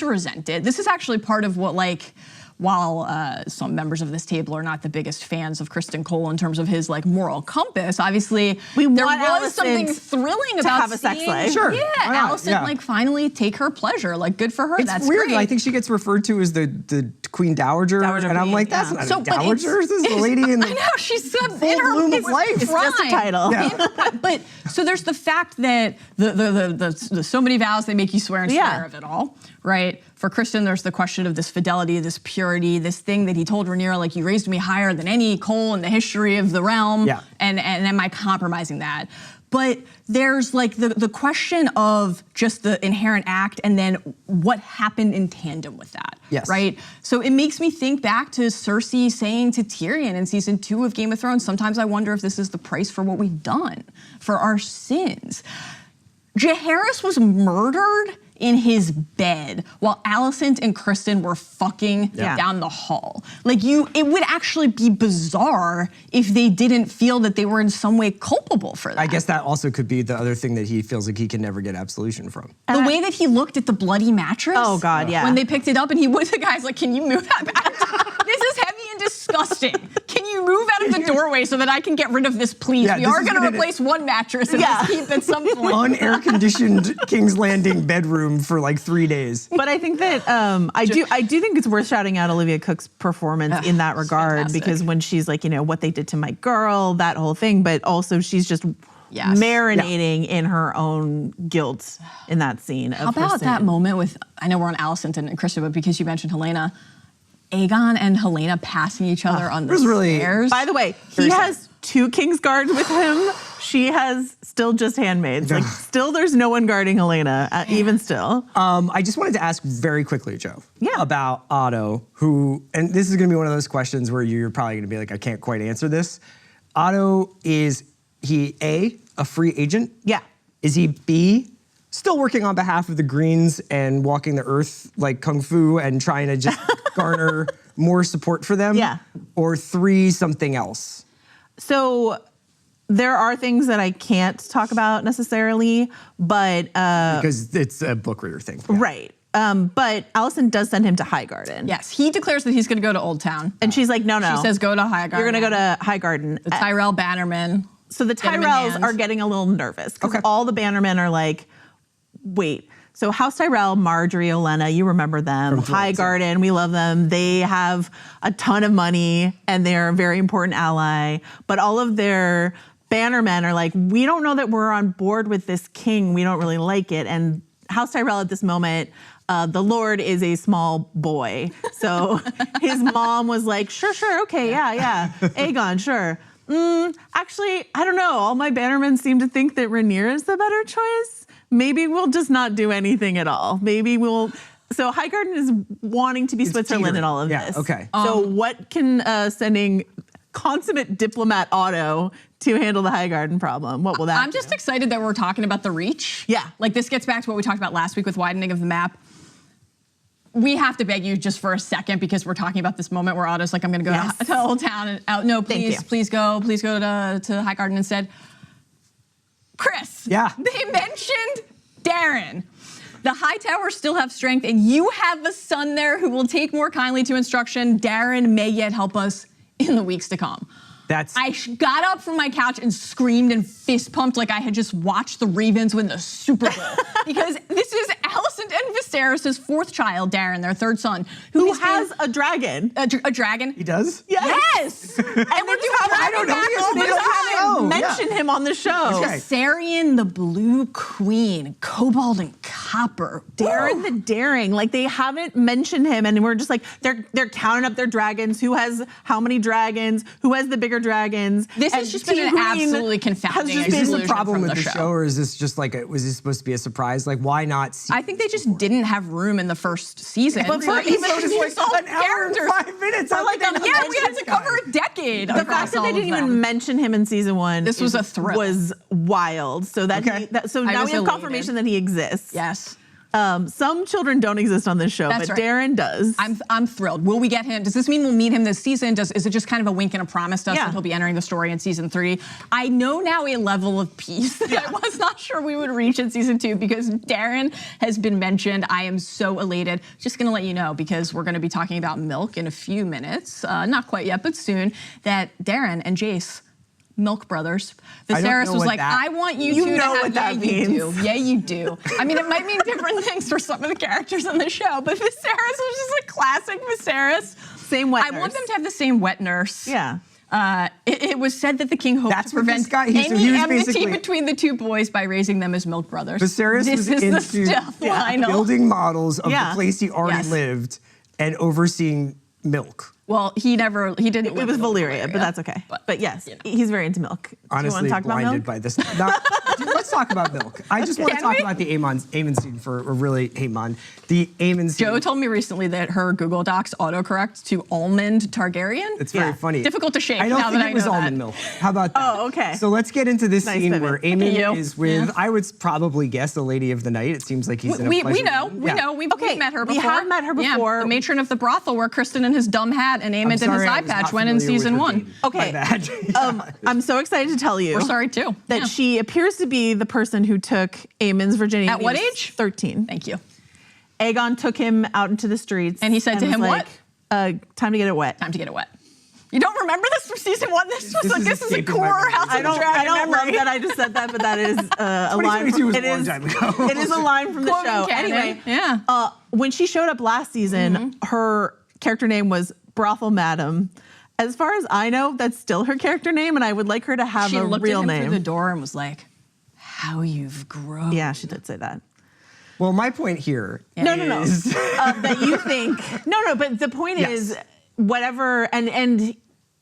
resent it. This is actually part of what, like, while some members of this table are not the biggest fans of Criston Cole in terms of his like moral compass, obviously there was something thrilling about have a sex life. Sure. Yeah, Alicent like finally take her pleasure. Like good for her. It's that's weird. Great. I think she gets referred to as the Queen Dowager, and I'm like, that's not a dowager. This is the lady in the I know she's in her bloom of life. It's just a title. Yeah. But so there's the fact that the so many vows they make you swear and swear of it all, right? For Criston, there's the question of this fidelity, this purity, this thing that he told Rhaenyra, like, you raised me higher than any Cole in the history of the realm. Yeah. And am I compromising that? But there's like the question of just the inherent act and then what happened in tandem with that, right? So it makes me think back to Cersei saying to Tyrion in season 2 of Game of Thrones, sometimes I wonder if this is the price for what we've done, for our sins. Jaehaerys was murdered in his bed while Alicent and Criston were fucking down the hall. Like it would actually be bizarre if they didn't feel that they were in some way culpable for that. I guess that also could be the other thing that he feels like he can never get absolution from. The way that he looked at the bloody mattress. Oh God, yeah. When they picked it up and he was the guy's like, can you move that back? This is heavy and disgusting. Can you move out of the doorway so that I can get rid of this, please? We are gonna replace one mattress and just keep at some point. Un-air conditioned King's Landing bedroom for like 3 days. But I think that I do think it's worth shouting out Olivia Cook's performance in that regard because when she's like, you know, what they did to my girl, that whole thing, but also she's just marinating in her own guilt in that scene. How about that moment with, I know we're on Alicent and Criston, but because you mentioned Helena, Aegon and Helena passing each other on the stairs. By the way, he has 2 Kingsguards with him. She has still just handmaids. Like, still there's no one guarding Helena, even still. I just wanted to ask very quickly, Jo, about Otto, who, and this is gonna be one of those questions where you're probably gonna be like, I can't quite answer this. Otto, is he A, free agent? Yeah. Is he B, still working on behalf of the Greens and walking the earth like Kung Fu and trying to just garner more support for them? Yeah. Or 3, something else? So there are things that I can't talk about necessarily, but because it's a book reader thing. Right. But Alicent does send him to Highgarden. Yes, he declares that he's gonna go to Old Town. And she's like, no. She says, go to Highgarden. You're gonna go to Highgarden. The Tyrell Bannermen. So the Tyrells are getting a little nervous because all the Bannermen are like, wait. So House Tyrell, Marjorie, Olenna, you remember them. Highgarden, we love them. They have a ton of money and they're a very important ally. But all of their Bannermen are like, we don't know that we're on board with this king. We don't really like it. And House Tyrell at this moment, the Lord is a small boy. So his mom was like, sure, okay, yeah. Aegon, sure. Actually, I don't know. All my Bannermen seem to think that Rhaenyra is the better choice. Maybe we'll just not do anything at all. Maybe we'll. So Highgarden is wanting to be Switzerland in all of this. Okay. So what can sending consummate diplomat Otto to handle the Highgarden problem? What will that I'm just excited that we're talking about the reach. Yeah. Like this gets back to what we talked about last week with widening of the map. We have to beg you just for a second because we're talking about this moment where Otto's like, I'm gonna go to Old Town and out. No, please go to Highgarden instead. Chris, they mentioned Daeron. The Hightowers still have strength and you have a son there who will take more kindly to instruction. Daeron may yet help us in the weeks to come. I got up from my couch and screamed and fist pumped like I had just watched the Ravens win the Super Bowl. Because this is Alicent and Viserys' 4th child, Daeron, their 3rd son. Who has a dragon. A dragon. He does? Yes! And we're doing I don't know. Mention him on the show. Viserion, the Blue Queen, Cobalt and Hopper. Daeron the Daring. Like, they haven't mentioned him, and we're just like, they're counting up their dragons. Who has how many dragons? Who has the bigger dragons? This has just been an absolutely confounding Is this exclusion a problem from with the show, or is this just like, was this supposed to be a surprise? Like, why not see I think they just didn't have room in the first season. But for even episode is like an hour and 5 minutes. Yeah, we had to cover a decade. The fact that they didn't even mention him in season 1 this was a thrill. Was wild. So that, so now we have confirmation that he exists. Yes. Some children don't exist on this show, but right. Daeron does. I'm thrilled. Will we get him? Does this mean we'll meet him this season? Is it just kind of a wink and a promise to us that he'll be entering the story in season 3? I know now a level of peace that I was not sure we would reach in season 2 because Daeron has been mentioned. I am so elated. Just going to let you know, because we're going to be talking about milk in a few minutes, not quite yet, but soon, that Daeron and Jace, milk brothers. Viserys was like, I want you two to have, what that means. You do. Yeah, you do. I mean, it might mean different things for some of the characters on the show, but Viserys was just a classic Viserys. Same wet nurse. I want them to have the same wet nurse. Yeah. It was said that the king hoped to prevent any enmity between the two boys by raising them as milk brothers. Viserys was into building models of the place he already lived and overseeing milk. Well, he didn't. It was Valyria, but that's okay. But yes, he's very into milk. Honestly, do you want to talk blinded about milk? by this. Dude, let's talk about milk. I just want to talk about the Aemond scene for a really Aemond. The Aemond scene. Joe told me recently that her Google Docs autocorrect to Almond Targaryen. It's very funny. Difficult to shake. I don't think it was almond milk. How about that? Oh, okay. So let's get into this scene where Aemond is with, I would probably guess, the Lady of the Night. It seems like he's in a We know. We've met her before. We have met her before. Yeah, the matron of the brothel where Criston and his dumb hat and Aemond and his eye patch went in season 1. Okay. I'm so excited to tell you. We're sorry too. That she appears to be the person who took Aemond's virginity. At what age? 13. Thank you. Aegon took him out into the streets. And he said to him what? Time to get it wet. Time to get it wet. You don't remember this from season 1? This is a core House of the Dragon I don't memory. love that I just said that, but that is a line. It is a line from the show. Anyway, when she showed up last season, her character name was Brothel Madam. As far as I know, that's still her character name, and I would like her to have a real name. She looked at him through the door and was like, "How you've grown." Yeah, she did say that. Well, my point here is... No. That you think... No, but the point is, whatever, and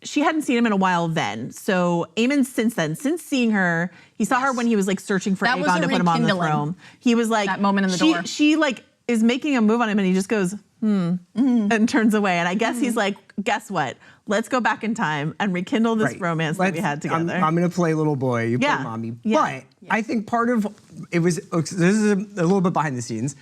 she hadn't seen him in a while then. So Aemond since seeing her, he saw her when he was like searching for Aegon to put him on the throne. He was like... That moment in the door. She like is making a move on him and he just goes, and turns away. And I guess he's like, guess what? Let's go back in time and rekindle this romance that we had together. I'm going to play little boy, you play mommy. But I think part of it was, this is a little bit behind the scenes.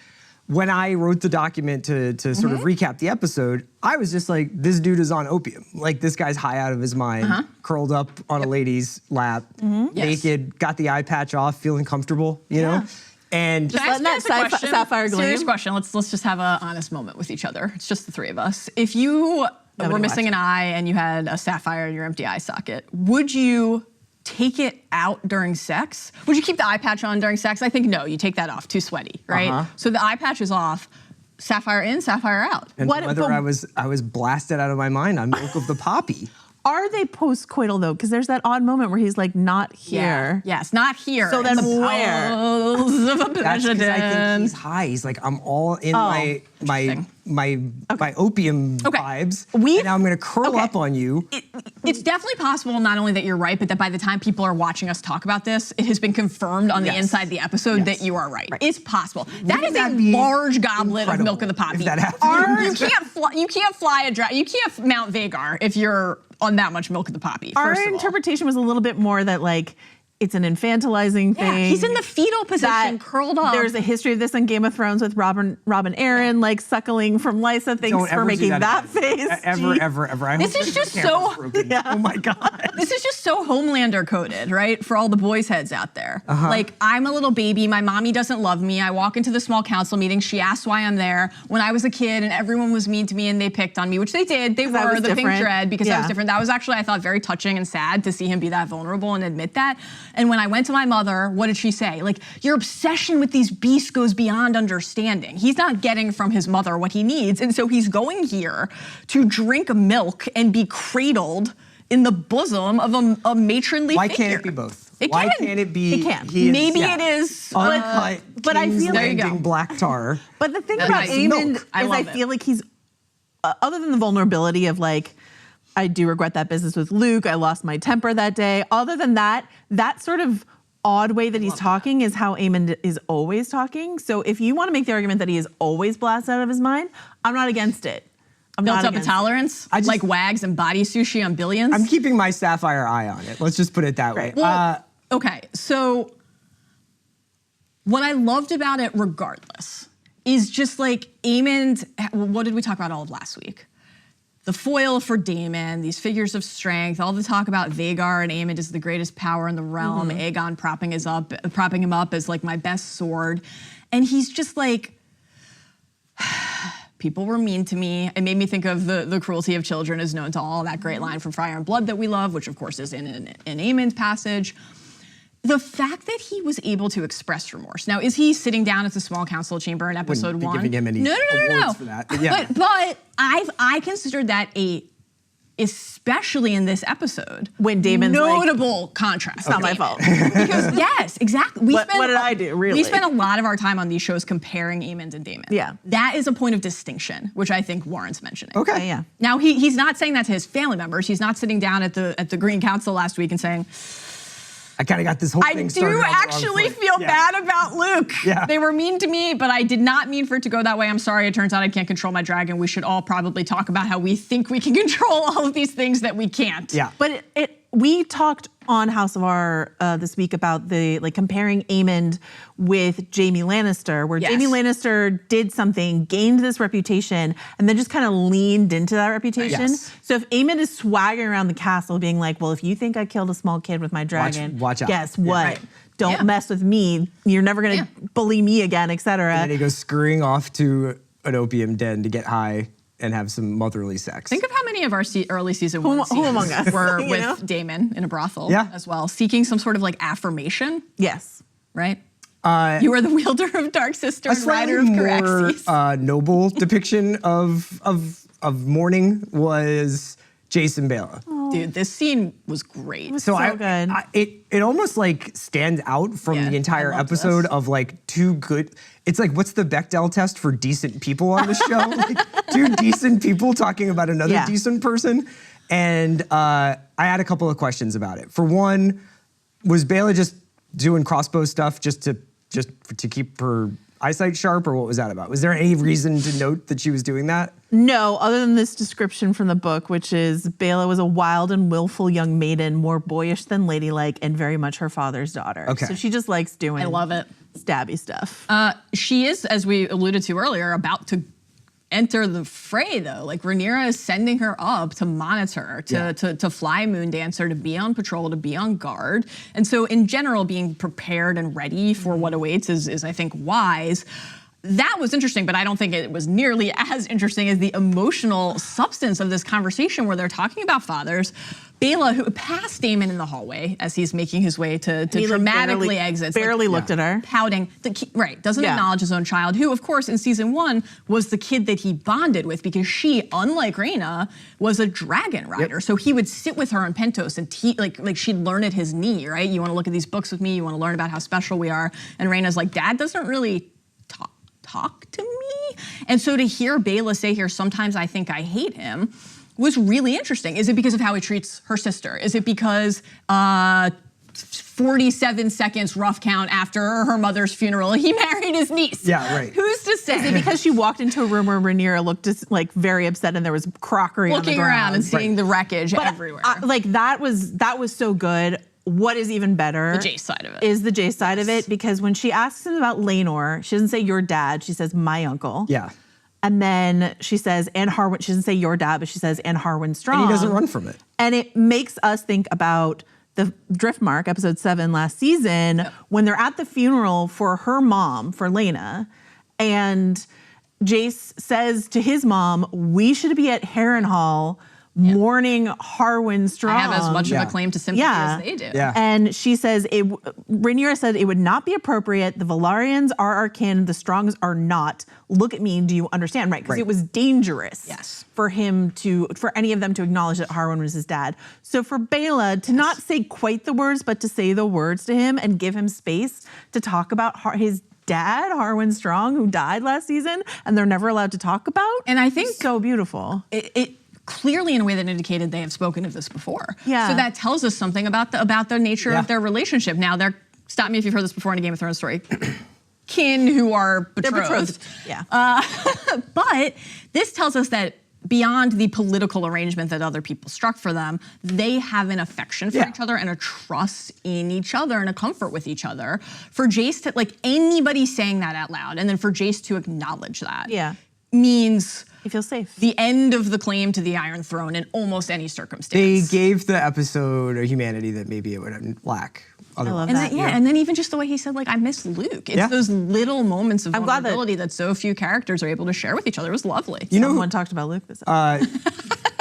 When I wrote the document to sort of recap the episode, I was just like, this dude is on opium. Like, this guy's high out of his mind, curled up on a lady's lap, naked, got the eye patch off, feeling comfortable, you know? And just letting that sapphire gleam. Serious question. Let's just have an honest moment with each other. It's just the three of us. If you were missing an eye and you had a sapphire in your empty eye socket, would you take it out during sex? Would you keep the eye patch on during sex? I think no, you take that off, too sweaty, right? So the eye patch is off, sapphire in, sapphire out. And whether I was blasted out of my mind on Milk of the Poppy. Are they post-coital though? Because there's that odd moment where he's like not here. Yeah. Yes, not here. So then where? That's because I think he's high. He's like, I'm all in my opium vibes. And now I'm going to curl up on you. It's definitely possible not only that you're right, but that by the time people are watching us talk about this, it has been confirmed on the inside the episode that you are right. It's possible. That is a large goblet of Milk of the Poppy. If that happens. You can't fly a dragon. You can't mount Vhagar if you're on that much Milk of the Poppy. Our interpretation was a little bit more that like, it's an infantilizing thing. Yeah, he's in the fetal position, curled up. There's a history of this on Game of Thrones with Robin Arryn, like suckling from Lysa. Thanks for making that face. Ever. This is just so. Oh my God. This is just so Homelander coded, right? For all the boys' heads out there. Like, I'm a little baby. My mommy doesn't love me. I walk into the small council meeting. She asks why I'm there. When I was a kid and everyone was mean to me and they picked on me, which they did. They were the pink dread because I was different. That was actually, I thought, very touching and sad to see him be that vulnerable and admit that. And when I went to my mother, what did she say? Like, your obsession with these beasts goes beyond understanding. He's not getting from his mother what he needs. And so he's going here to drink milk and be cradled in the bosom of a matronly figure. Why can't it be both? Why can't it be? It can. Maybe it is Uncut but I King's feel like- Landing black tar. But the thing That's about nice. Aemond Milk. is I feel like he's, other than the vulnerability of like, I do regret that business with Luke, I lost my temper that day. Other than that, that sort of odd way that he's talking is how Aemond is always talking. So if you want to make the argument that he is always blasted out of his mind, I'm not against it. I'm Built not up a against tolerance, like wags and body sushi on billions. I'm keeping my sapphire eye on it. Let's just put it that way. Well, okay, so what I loved about it regardless is just like Aemond, what did we talk about all of last week? The foil for Daemon, these figures of strength, all the talk about Vhagar and Aemond is the greatest power in the realm, Aegon propping him up as like my best sword. And he's just like, people were mean to me. It made me think of the cruelty of children is known to all, that great line from Fire and Blood that we love, which of course is in Aemond's passage. The fact that he was able to express remorse. Now, is he sitting down at the small council chamber in episode Wouldn't be one? giving him any No. awards for that. But yeah. But I considered that especially in this episode, when Daemon's notable contrast. It's not my fault. Because yes, exactly. What did I do, really? We spend a lot of our time on these shows comparing Aemond and Daemon. Yeah. That is a point of distinction, which I think warrants mentioning. Okay. Yeah. Now he's not saying that to his family members. He's not sitting down at the Green Council last week and saying, I kind of got this whole I thing started do on the wrong actually foot. feel bad about Luke. Yeah. They were mean to me, but I did not mean for it to go that way. I'm sorry. It turns out I can't control my dragon. We should all probably talk about how we think we can control all of these things that we can't. Yeah. But we talked on House of R this week about the comparing Aemond with Jaime Lannister, where Yes. Jaime Lannister did something, gained this reputation, and then just kind of leaned into that reputation. Yes. So if Aemond is swaggering around the castle, being like, "Well, if you think I killed a small kid with my dragon, watch out. guess Yeah. what? Right. Don't Yeah. mess with me. You're never gonna bully me again, etc." And then he goes scurrying off to an opium den to get high and have some motherly sex. Think of how many of our early season one who among scenes us, were you with know? Daemon in a brothel Yeah. as well, seeking some sort of like affirmation, Yes. right? You are the wielder of Dark Sister a and rider of slightly Caraxes. more noble depiction of mourning was Jace and Baela. Dude, this scene was great. So good. It almost like stands out from Yeah, the entire I loved episode this. of like two good. It's like, what's the Bechdel test for decent people on the show? Like, two decent people talking about another decent person. And I had a couple of questions about it. For one, was Baela just doing crossbow stuff just to keep her eyesight sharp, or what was that about? Was there any reason to note that she was doing that? No, other than this description from the book, which is Baela was a wild and willful young maiden, more boyish than ladylike, and very much her father's daughter. Okay. So she just likes doing I love it. stabby stuff. She is, as we alluded to earlier, about to enter the fray, though. Like, Rhaenyra is sending her up to monitor, to fly Moondancer, to be on patrol, to be on guard. And so, in general, being prepared and ready for what awaits is I think, wise. That was interesting, but I don't think it was nearly as interesting as the emotional substance of this conversation where they're talking about fathers. Baela, who passed Daemon in the hallway as he's making his way to dramatically exit. Barely looked at her. Pouting. Doesn't acknowledge his own child, who, of course, in season one was the kid that he bonded with because she, unlike Rhaena, was a dragon rider. Yep. So he would sit with her in Pentos and like she'd learn at his knee, right? You want to look at these books with me, you want to learn about how special we are. And Rhaena's like, Dad doesn't really talk to me. And so to hear Baela say here, sometimes I think I hate him, was really interesting. Is it because of how he treats her sister? Is it because 47 seconds rough count after her mother's funeral, he married his niece? Yeah, right. Who's to say? Is it because she walked into a room where Rhaenyra looked just like very upset and there was crockery on the Looking ground? around and seeing the wreckage everywhere. That was so good. What is even better? The Jace side of it. Is the Jace side of it, because when she asks him about Laenor, she doesn't say your dad, she says my uncle. Yeah. And then she says, and Harwin, she doesn't say your dad, but she says, and Harwin Strong. And he doesn't run from it. And it makes us think about the Driftmark, episode 7 last season, when they're at the funeral for her mom, for Laena, and Jace says to his mom, we should be at Harrenhal mourning Harwin Strong. I have as much of a claim to sympathy as they do. Yeah. And she says, Rhaenyra said, it would not be appropriate. The Velaryons are our kin. The Strongs are not. Look at me. Do you understand? Right. Because it was dangerous for any of them to acknowledge that Harwin was his dad. So for Baela to not say quite the words, but to say the words to him and give him space to talk about his dad, Harwin Strong, who died last season, and they're never allowed to talk about. And I think so beautiful. It clearly in a way that indicated they have spoken of this before. Yeah. So that tells us something about the nature of their relationship. Now, stop me if you've heard this before in a Game of Thrones story. Kin who are betrothed. They're betrothed. Yeah. But this tells us that beyond the political arrangement that other people struck for them, they have an affection for each other and a trust in each other and a comfort with each other. For Jace to, like, anybody saying that out loud, and then for Jace to acknowledge that means he feels safe. The end of the claim to the Iron Throne in almost any circumstance. They gave the episode a humanity that maybe it would lack. I love and that. And then even just the way he said, like, I miss Luke. It's those little moments of vulnerability that so few characters are able to share with each other. It was lovely. Someone talked about Luke this episode.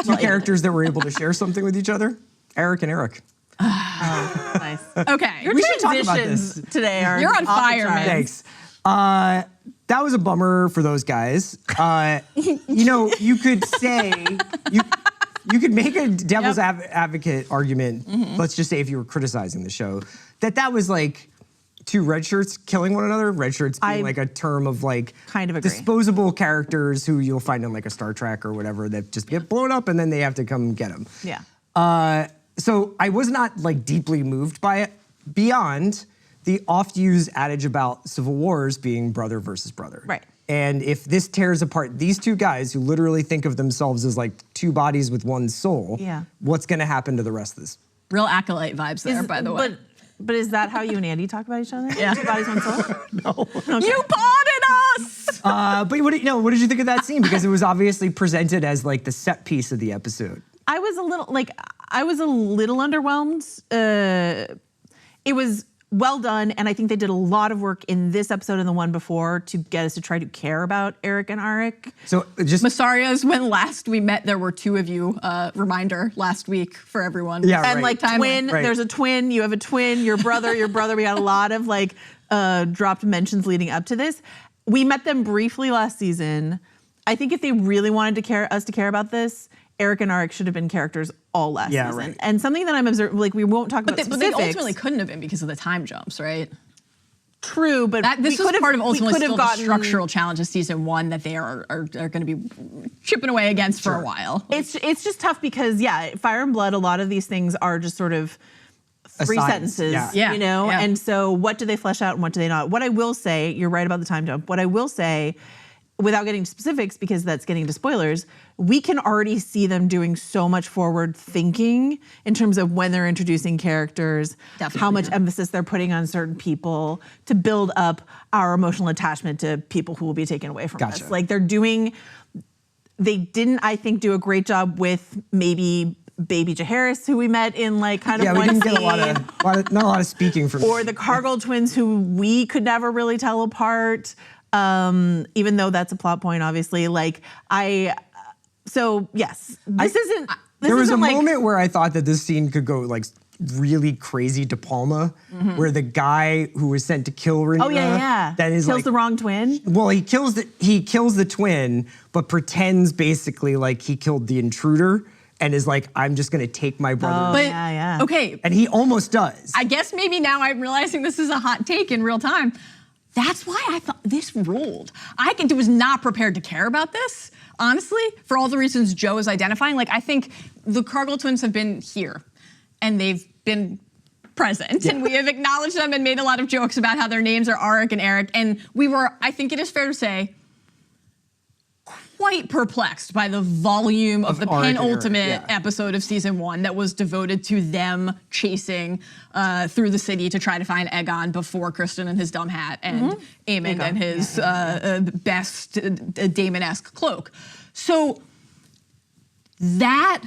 Two characters that were able to share something with each other, Eric and Eric. Oh, nice. Okay. Your transitions today are You're on fire, man. Thanks. That was a bummer for those guys. You could say, you could make a devil's advocate argument, let's just say if you were criticizing the show, that was like two red shirts killing one another. Red shirts being like a term of like kind of agree. Disposable characters who you'll find in like a Star Trek or whatever that just get blown up and then they have to come get them. Yeah. So I was not like deeply moved by it beyond the oft-used adage about civil wars being brother versus brother. Right. And if this tears apart these two guys who literally think of themselves as like two bodies with one soul, what's gonna happen to the rest of this? Real acolyte vibes there, by the way. But is that how you and Andy talk about each other? Yeah. Two bodies, one soul? No. Okay. You potted us! But what did you think of that scene? Because it was obviously presented as like the set piece of the episode. I was a little underwhelmed. It was well done, and I think they did a lot of work in this episode and the one before to get us to try to care about Eric and Arik. So just Masaria's when last we met, there were two of you. Reminder last week for everyone. Yeah, and like twin. Right. There's a twin. You have a twin. Your brother. Your brother. We had a lot of like dropped mentions leading up to this. We met them briefly last season. I think if they really wanted us to care about this, Eric and Arik should have been characters all last season. Right. And something that I'm observing, like we won't talk about specifics. But they ultimately couldn't have been because of the time jumps, right? True, but this was part of ultimately still the structural challenge of season one that they are going to be chipping away against for a while. It's just tough because Fire and Blood, a lot of these things are just sort of three sentences, you know? Yeah. And so what do they flesh out and what do they not? What I will say, you're right about the time jump. What I will say, without getting specifics because that's getting to spoilers, we can already see them doing so much forward thinking in terms of when they're introducing characters, how much emphasis they're putting on certain people to build up our emotional attachment to people who will be taken away from us. Like they didn't, I think, do a great job with maybe Baby Jaehaerys, who we met in like kind of one we didn't scene. get not a lot of speaking from or the Cargill twins, who we could never really tell apart. Even though that's a plot point, obviously. There was a moment where I thought that this scene could go like really crazy De Palma, where the guy who was sent to kill Rhaenyra, that is kills the wrong twin. Well, he kills the twin, but pretends basically like he killed the intruder. And is like, I'm just gonna take my brother. Okay. And he almost does. I guess maybe now I'm realizing this is a hot take in real time. That's why I thought this ruled. I was not prepared to care about this, honestly, for all the reasons Joe is identifying. Like, I think the Cargill twins have been here, and they've been present, and we have acknowledged them and made a lot of jokes about how their names are Arik and Eric, and we were, I think it is fair to say, quite perplexed by the volume of the penultimate episode of season one that was devoted to them chasing through the city to try to find Aegon before Criston and his dumb hat and Aemond and his best Daemon-esque cloak. So that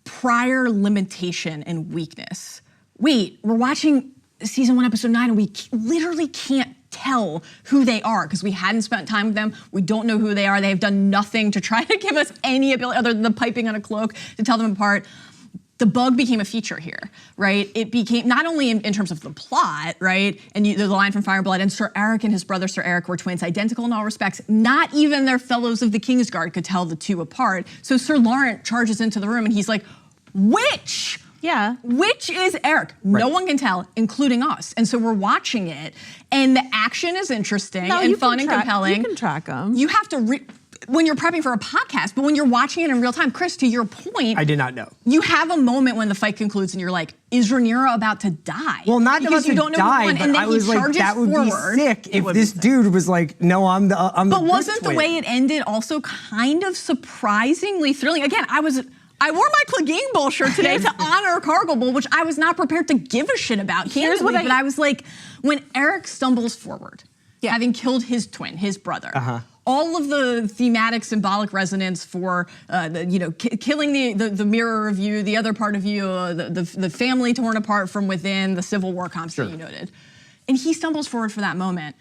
prior limitation and weakness. Wait, we're watching season one, episode 9, and we literally can't tell who they are because we hadn't spent time with them. We don't know who they are. They have done nothing to try to give us any ability other than the piping on a cloak to tell them apart. The bug became a feature here, right? It became not only in terms of the plot, right? And the line from Fire and Blood, and Sir Eric and his brother Sir Eric were twins, identical in all respects. Not even their fellows of the Kingsguard could tell the two apart. So Sir Laurent charges into the room and he's like, which? Yeah. Which is Eric? Right. No one can tell, including us. And so we're watching it, and the action is interesting and fun and compelling. You can track them. You have to, when you're prepping for a podcast, but when you're watching it in real time, Chris, to your point. I did not know. You have a moment when the fight concludes and you're like, is Rhaenyra about to die? Well, not because you don't know die, but I was like, that would be sick if this dude was like, no, I'm the But wasn't the way it ended also kind of surprisingly thrilling? Again, I wore my Clegane Bowl shirt today to honor Cargill Bowl, which I was not prepared to give a shit about, candidly, but I was like, when Eric stumbles forward, having killed his twin, his brother, all of the thematic, symbolic resonance for, killing the mirror of you, the other part of you, the family torn apart from within, the Civil War comps that you noted. And he stumbles forward for that moment.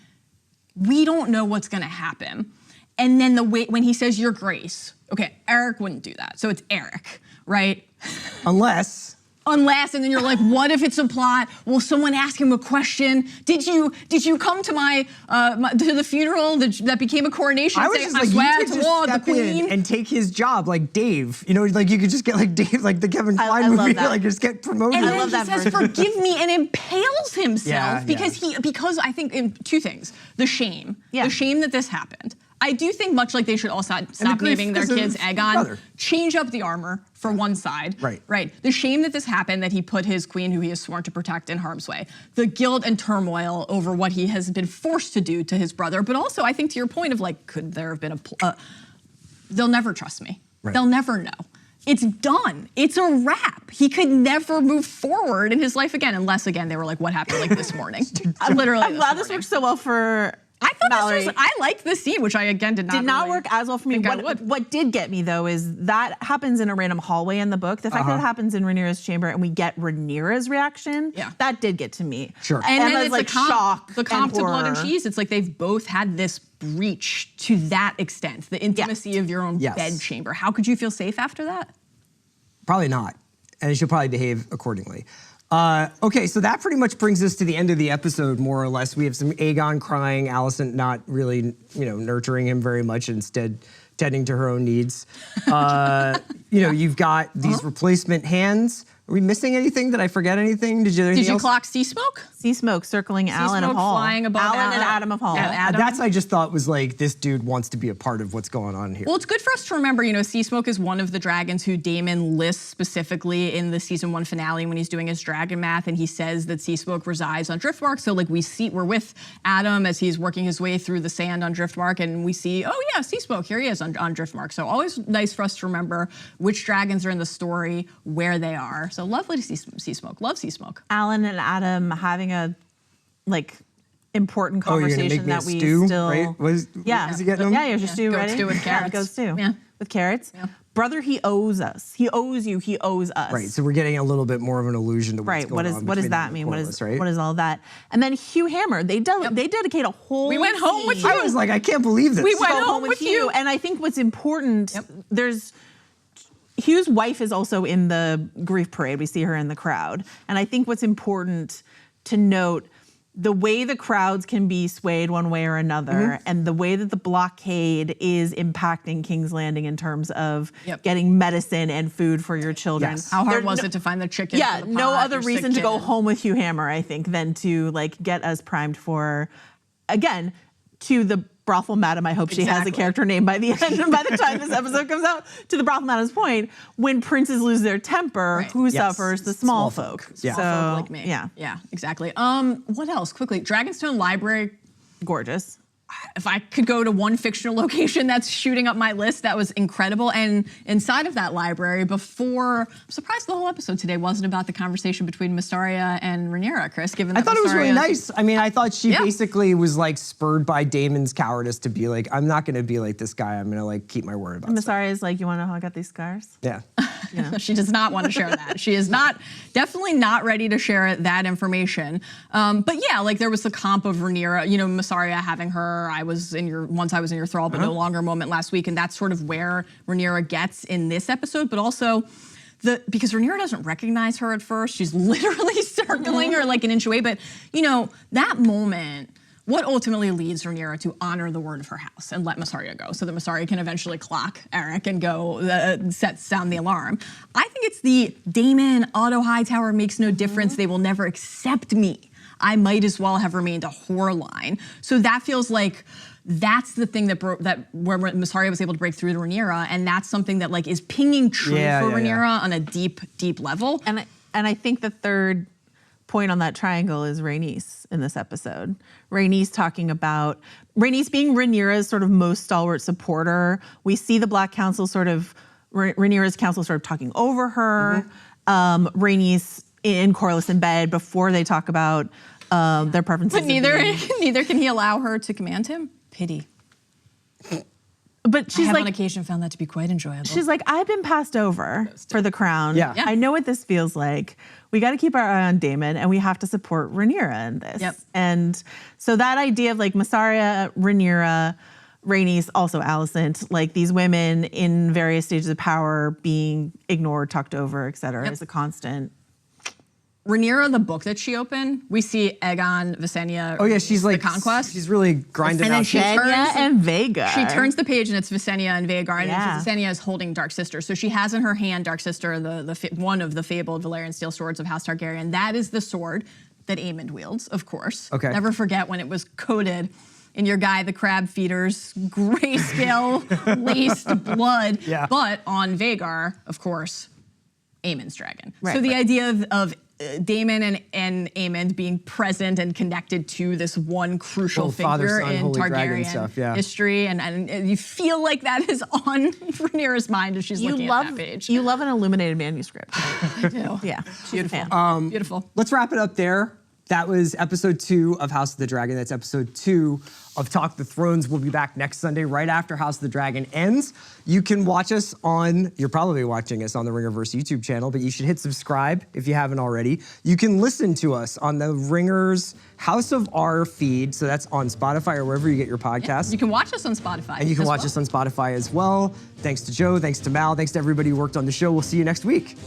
We don't know what's gonna happen. And then when he says, Your Grace, okay, Eric wouldn't do that. So it's Eric, right? Unless, and then you're like, what if it's a plot? Will someone ask him a question? Did you come to to the funeral that became a coronation? I was saying, just like, swear you could to just laud the step queen in and take his job, like Dave. You know, like you could just get like Dave, like the Kevin Kline movie, like just get promoted. And then he says, forgive me, and impales himself because I think in two things: the shame that this happened. I do think much like they should all stop naming their kids Aegon, change up the armor for one side. Right. The shame that this happened, that he put his queen, who he has sworn to protect, in harm's way. The guilt and turmoil over what he has been forced to do to his brother. But also, I think to your point of like, could there have been they'll never trust me. They'll never know. It's done. It's a wrap. He could never move forward in his life again, unless again they were like, what happened like this morning? I'm glad this worked so well for I thought Mallory. I liked the scene, which I again did not work as well for me. What did get me though is that happens in a random hallway in the book. The fact that it happens in Rhaenyra's chamber and we get Rhaenyra's reaction, that did get to me. Sure. And Emma's then it's like shock. The comp to Blood and Cheese. It's like they've both had this breach to that extent, the intimacy of your own bed chamber. How could you feel safe after that? Probably not, and she'll probably behave accordingly. Okay, so that pretty much brings us to the end of the episode, more or less. We have some Aegon crying, Alicent not really, nurturing him very much, instead tending to her own needs. You've got these replacement hands. Are we missing anything? Did I forget anything? Did you clock Sea Smoke? Sea Smoke circling Alan of Hall. Flying above Alan and Adam of Hall. That's I just thought was like, this dude wants to be a part of what's going on here. Well, it's good for us to remember, Sea Smoke is one of the dragons who Daemon lists specifically in the season 1 finale when he's doing his dragon math, and he says that Sea Smoke resides on Driftmark. So like we're with Adam as he's working his way through the sand on Driftmark, and we see, oh yeah, Sea Smoke, here he is on Driftmark. So always nice for us to remember which dragons are in the story, where they are. So lovely to see Sea Smoke. Love Sea Smoke. Alan and Adam having a important conversation that we stew, still right? Was he getting them? Yeah, you're just stew ready. Stew with carrots. Goat stew. Yeah. With carrots. Yeah. Brother, he owes us. He owes you. He owes us. Right. So we're getting a little bit more of an allusion to what's going on. What does that mean? What is all that? And then Hugh Hammer. They dedicate a whole. We went home with you. I was like, I can't believe this. We went home with you. And I think what's important. There's. Hugh's wife is also in the grief parade. We see her in the crowd. And I think what's important to note, the way the crowds can be swayed one way or another, and the way that the blockade is impacting King's Landing in terms of getting medicine and food for your children. Yes. How hard was it to find the chicken? Yeah, for the pot, no other reason to go home with Hugh Hammer, I think, than to get us primed for, again, to the brothel madam. I hope she has a character name by the end, and by the time this episode comes out. To the brothel madam's point, when princes lose their temper, who suffers? The small folk. Small folk like me. Yeah, exactly. What else? Quickly, Dragonstone Library. Gorgeous. If I could go to one fictional location that's shooting up my list, that was incredible. And inside of that library, I'm surprised the whole episode today wasn't about the conversation between Mysaria and Rhaenyra, Chris, given that I thought it was really nice. I mean, I thought she basically was spurred by Daemon's cowardice to be like, I'm not going to be like this guy. I'm going to keep my word about it. Mysaria is like, you want to know how I got these scars? Yeah. She does not want to share that. She is definitely not ready to share that information. But yeah, like there was the comp of Rhaenyra, Mysaria having her, once I was in your thrall, but no longer moment last week. And that's sort of where Rhaenyra gets in this episode, but also because Rhaenyra doesn't recognize her at first. She's literally circling her like an inch away. But, that moment, what ultimately leads Rhaenyra to honor the word of her house and let Mysaria go so that Mysaria can eventually clock Eric and go sound the alarm. I think it's the Daemon, Otto Hightower makes no difference. They will never accept me. I might as well have remained a whore line. So that feels like that's the thing where Mysaria was able to break through to Rhaenyra, and that's something that like is pinging true for Rhaenyra on a deep, deep level. And I think the third point on that triangle is Rhaenys in this episode. Rhaenys being Rhaenyra's sort of most stalwart supporter. We see the Black Council Rhaenyra's council sort of talking over her. Rhaenys in Corrales in bed before they talk about their preferences. But neither can he allow her to command him. Pity. But she's on occasion found that to be quite enjoyable. She's like, I've been passed over for the crown. Yeah. I know what this feels like. We got to keep our eye on Daemon, and we have to support Rhaenyra in this. Yep. And so that idea of like Mysaria, Rhaenyra, Rhaenys, also Alicent, like these women in various stages of power being ignored, talked over, et cetera, is a constant. Rhaenyra, the book that she opened, we see Aegon, Visenya. Oh yeah, she's like the conquest. She's really grinding and out. Visenya and Vhagar. She turns the page and it's Visenya and Vhagar, and Visenya is holding Dark Sister. So she has in her hand Dark Sister, one of the fabled Valyrian steel swords of House Targaryen. That is the sword that Aemond wields, of course. Okay. Never forget when it was coated in your Guy the Crab Feeder's grayscale laced blood. Yeah. But on Vhagar, of course, Aemond's dragon. Right, so the idea of Daemon and Aemond being present and connected to this one crucial figure in Targaryen history, and you feel like that is on Rhaenyra's mind as she's looking at that page. You love an illuminated manuscript. I do. Yeah. Beautiful. Beautiful. Let's wrap it up there. That was episode 2 of House of the Dragon. That's episode 2 of Talk the Thrones. We'll be back next Sunday right after House of the Dragon ends. You can watch us you're probably watching us on the Ringerverse YouTube channel, but you should hit subscribe if you haven't already. You can listen to us on the Ringer's House of R feed. So that's on Spotify or wherever you get your podcasts. You can watch us on Spotify. And you can watch us on Spotify as well. Thanks to Joe, thanks to Mal, thanks to everybody who worked on the show. We'll see you next week.